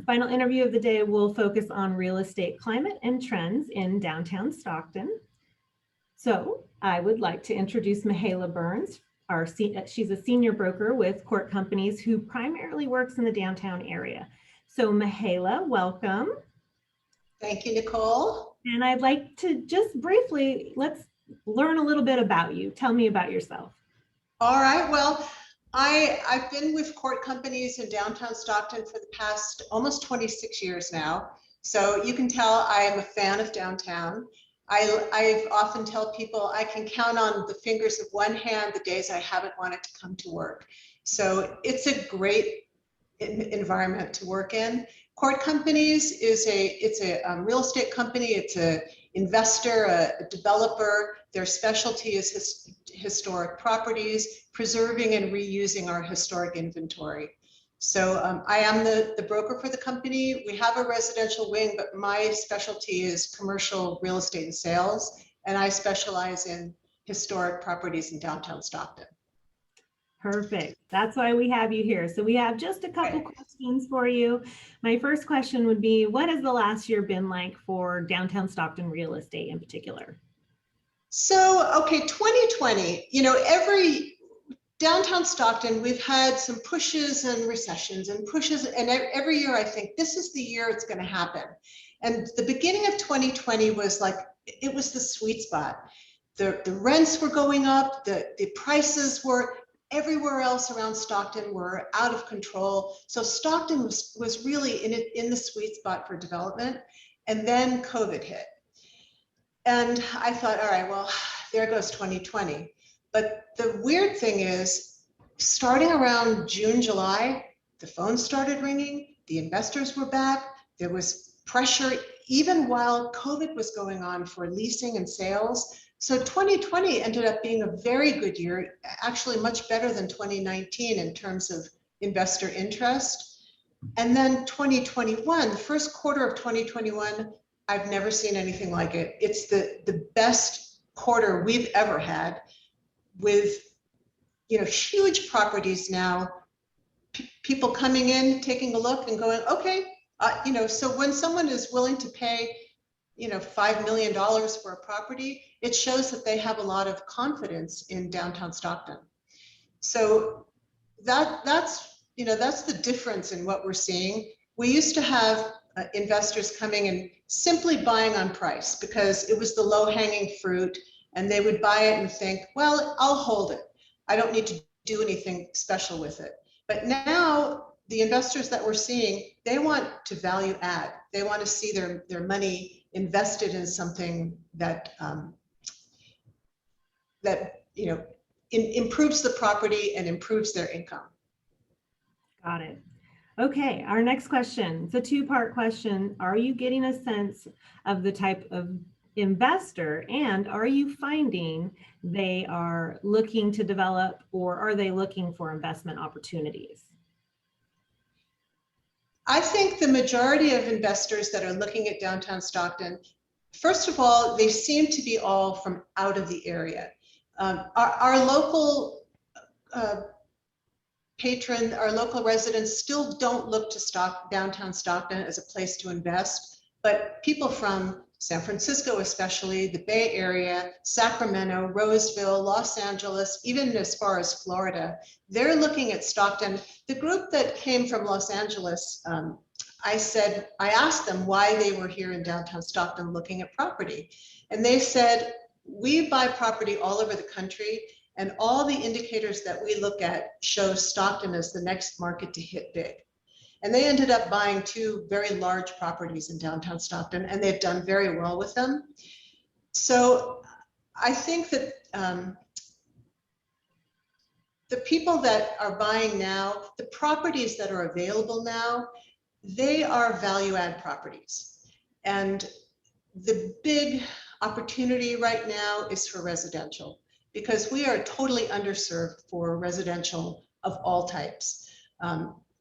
Final interview of the day will focus on real estate climate and trends in downtown Stockton. So I would like to introduce Mihaela Burns. She's a senior broker with Court Companies who primarily works in the downtown area. So Mihaela, welcome. Thank you, Nicole. And I'd like to just briefly, let's learn a little bit about you. Tell me about yourself. All right, well, I've been with Court Companies in downtown Stockton for the past almost 26 years now. So you can tell I am a fan of downtown. I often tell people I can count on the fingers of one hand the days I haven't wanted to come to work. So it's a great environment to work in. Court Companies is a real estate company. It's a investor, a developer. Their specialty is historic properties, preserving and reusing our historic inventory. So I am the broker for the company. We have a residential wing, but my specialty is commercial real estate and sales, and I specialize in historic properties in downtown Stockton. Perfect. That's why we have you here. So we have just a couple questions for you. My first question would be, what has the last year been like for downtown Stockton real estate in particular? So, okay, 2020, downtown Stockton, we've had some pushes and recessions and pushes, and every year I think this is the year it's going to happen. And the beginning of 2020 was like, it was the sweet spot. The rents were going up, the prices were everywhere else around Stockton were out of control. So Stockton was really in the sweet spot for development. And then COVID hit. And I thought, all right, well, there goes 2020. But the weird thing is, starting around June, July, the phones started ringing, the investors were back, there was pressure even while COVID was going on for leasing and sales. So 2020 ended up being a very good year, actually much better than 2019 in terms of investor interest. And then 2021, the first quarter of 2021, I've never seen anything like it. It's the best quarter we've ever had, with huge properties now, people coming in, taking a look and going, okay, so when someone is willing to pay $5 million for a property, it shows that they have a lot of confidence in downtown Stockton. So that's the difference in what we're seeing. We used to have investors coming and simply buying on price because it was the low-hanging fruit. And they would buy it and think, well, I'll hold it. I don't need to do anything special with it. But now the investors that we're seeing, they want to value add. They want to see their money invested in something that improves the property and improves their income. Got it. Okay, our next question. It's a two-part question. Are you getting a sense of the type of investor, and are you finding they are looking to develop, or are they looking for investment opportunities? I think the majority of investors that are looking at downtown Stockton, first of all, they seem to be all from out of the area. Our local our local residents still don't look to downtown Stockton as a place to invest, but people from San Francisco, especially the Bay Area, Sacramento, Roseville, Los Angeles, even as far as Florida, they're looking at Stockton. The group that came from Los Angeles, I asked them why they were here in downtown Stockton looking at property. And they said, we buy property all over the country, and all the indicators that we look at show Stockton as the next market to hit big. And they ended up buying 2 very large properties in downtown Stockton, and they've done very well with them. So I think that the people that are buying now, the properties that are available now, they are value add properties. And the big opportunity right now is for residential, because we are totally underserved for residential of all types.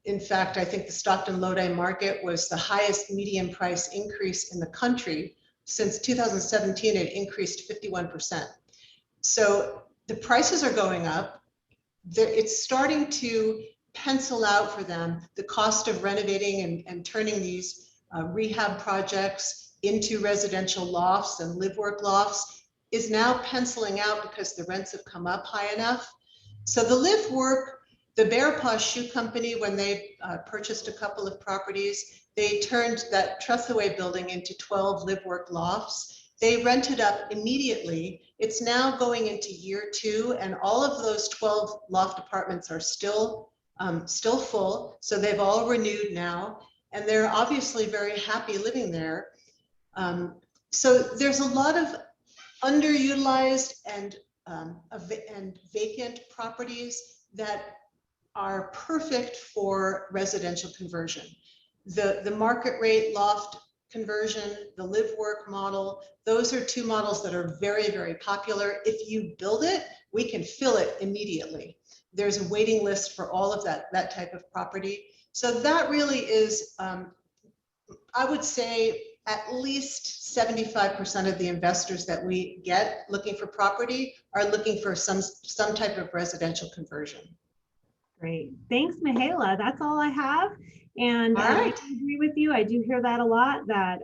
In fact, I think the Stockton Lodi market was the highest median price increase in the country. Since 2017, it increased 51%. So the prices are going up. It's starting to pencil out for them. The cost of renovating and turning these rehab projects into residential lofts and live work lofts is now penciling out because the rents have come up high enough. So the live work, the Bear Paw Shoe Company, when they purchased a couple of properties, they turned that Trustaway building into 12 live work lofts. They rented up immediately. It's now going into year 2, and all of those 12 loft apartments are still full. So they've all renewed now, and they're obviously very happy living there. So there's a lot of underutilized and vacant properties that are perfect for residential conversion. The market rate loft conversion, the live work model, those are 2 models that are very, very popular. If you build it, we can fill it immediately. There's a waiting list for all of that type of property. So that really is, I would say, at least 75% of the investors that we get looking for property are looking for some type of residential conversion. Great. Thanks, Mihaela. That's all I have. And I agree with you. I do hear that a lot, that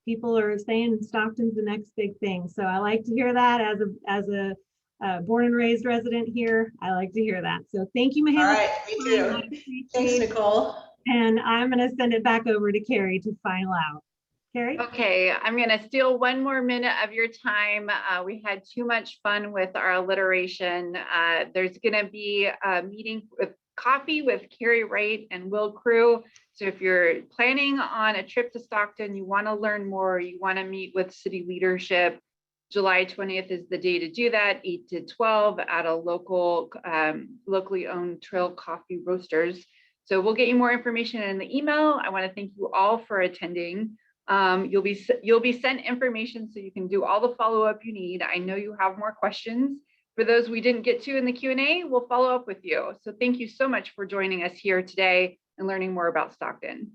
people are saying Stockton's the next big thing. So I like to hear that as a born and raised resident here. I like to hear that. So thank you, Mihaela. All right, me too. Thanks, Nicole. And I'm going to send it back over to Carrie to final out. Carrie? Okay, I'm going to steal 1 more minute of your time. We had too much fun with our alliteration. There's going to be a meeting with coffee with Carrie Wright and Will Crew. So if you're planning on a trip to Stockton, you want to learn more, you want to meet with city leadership, July 20th is the day to do that, 8 to 12 at a locally owned Trail Coffee Roasters. So we'll get you more information in the email. I want to thank you all for attending. You'll be sent information so you can do all the follow-up you need. I know you have more questions. For those we didn't get to in the Q&A, we'll follow up with you. So thank you so much for joining us here today and learning more about Stockton.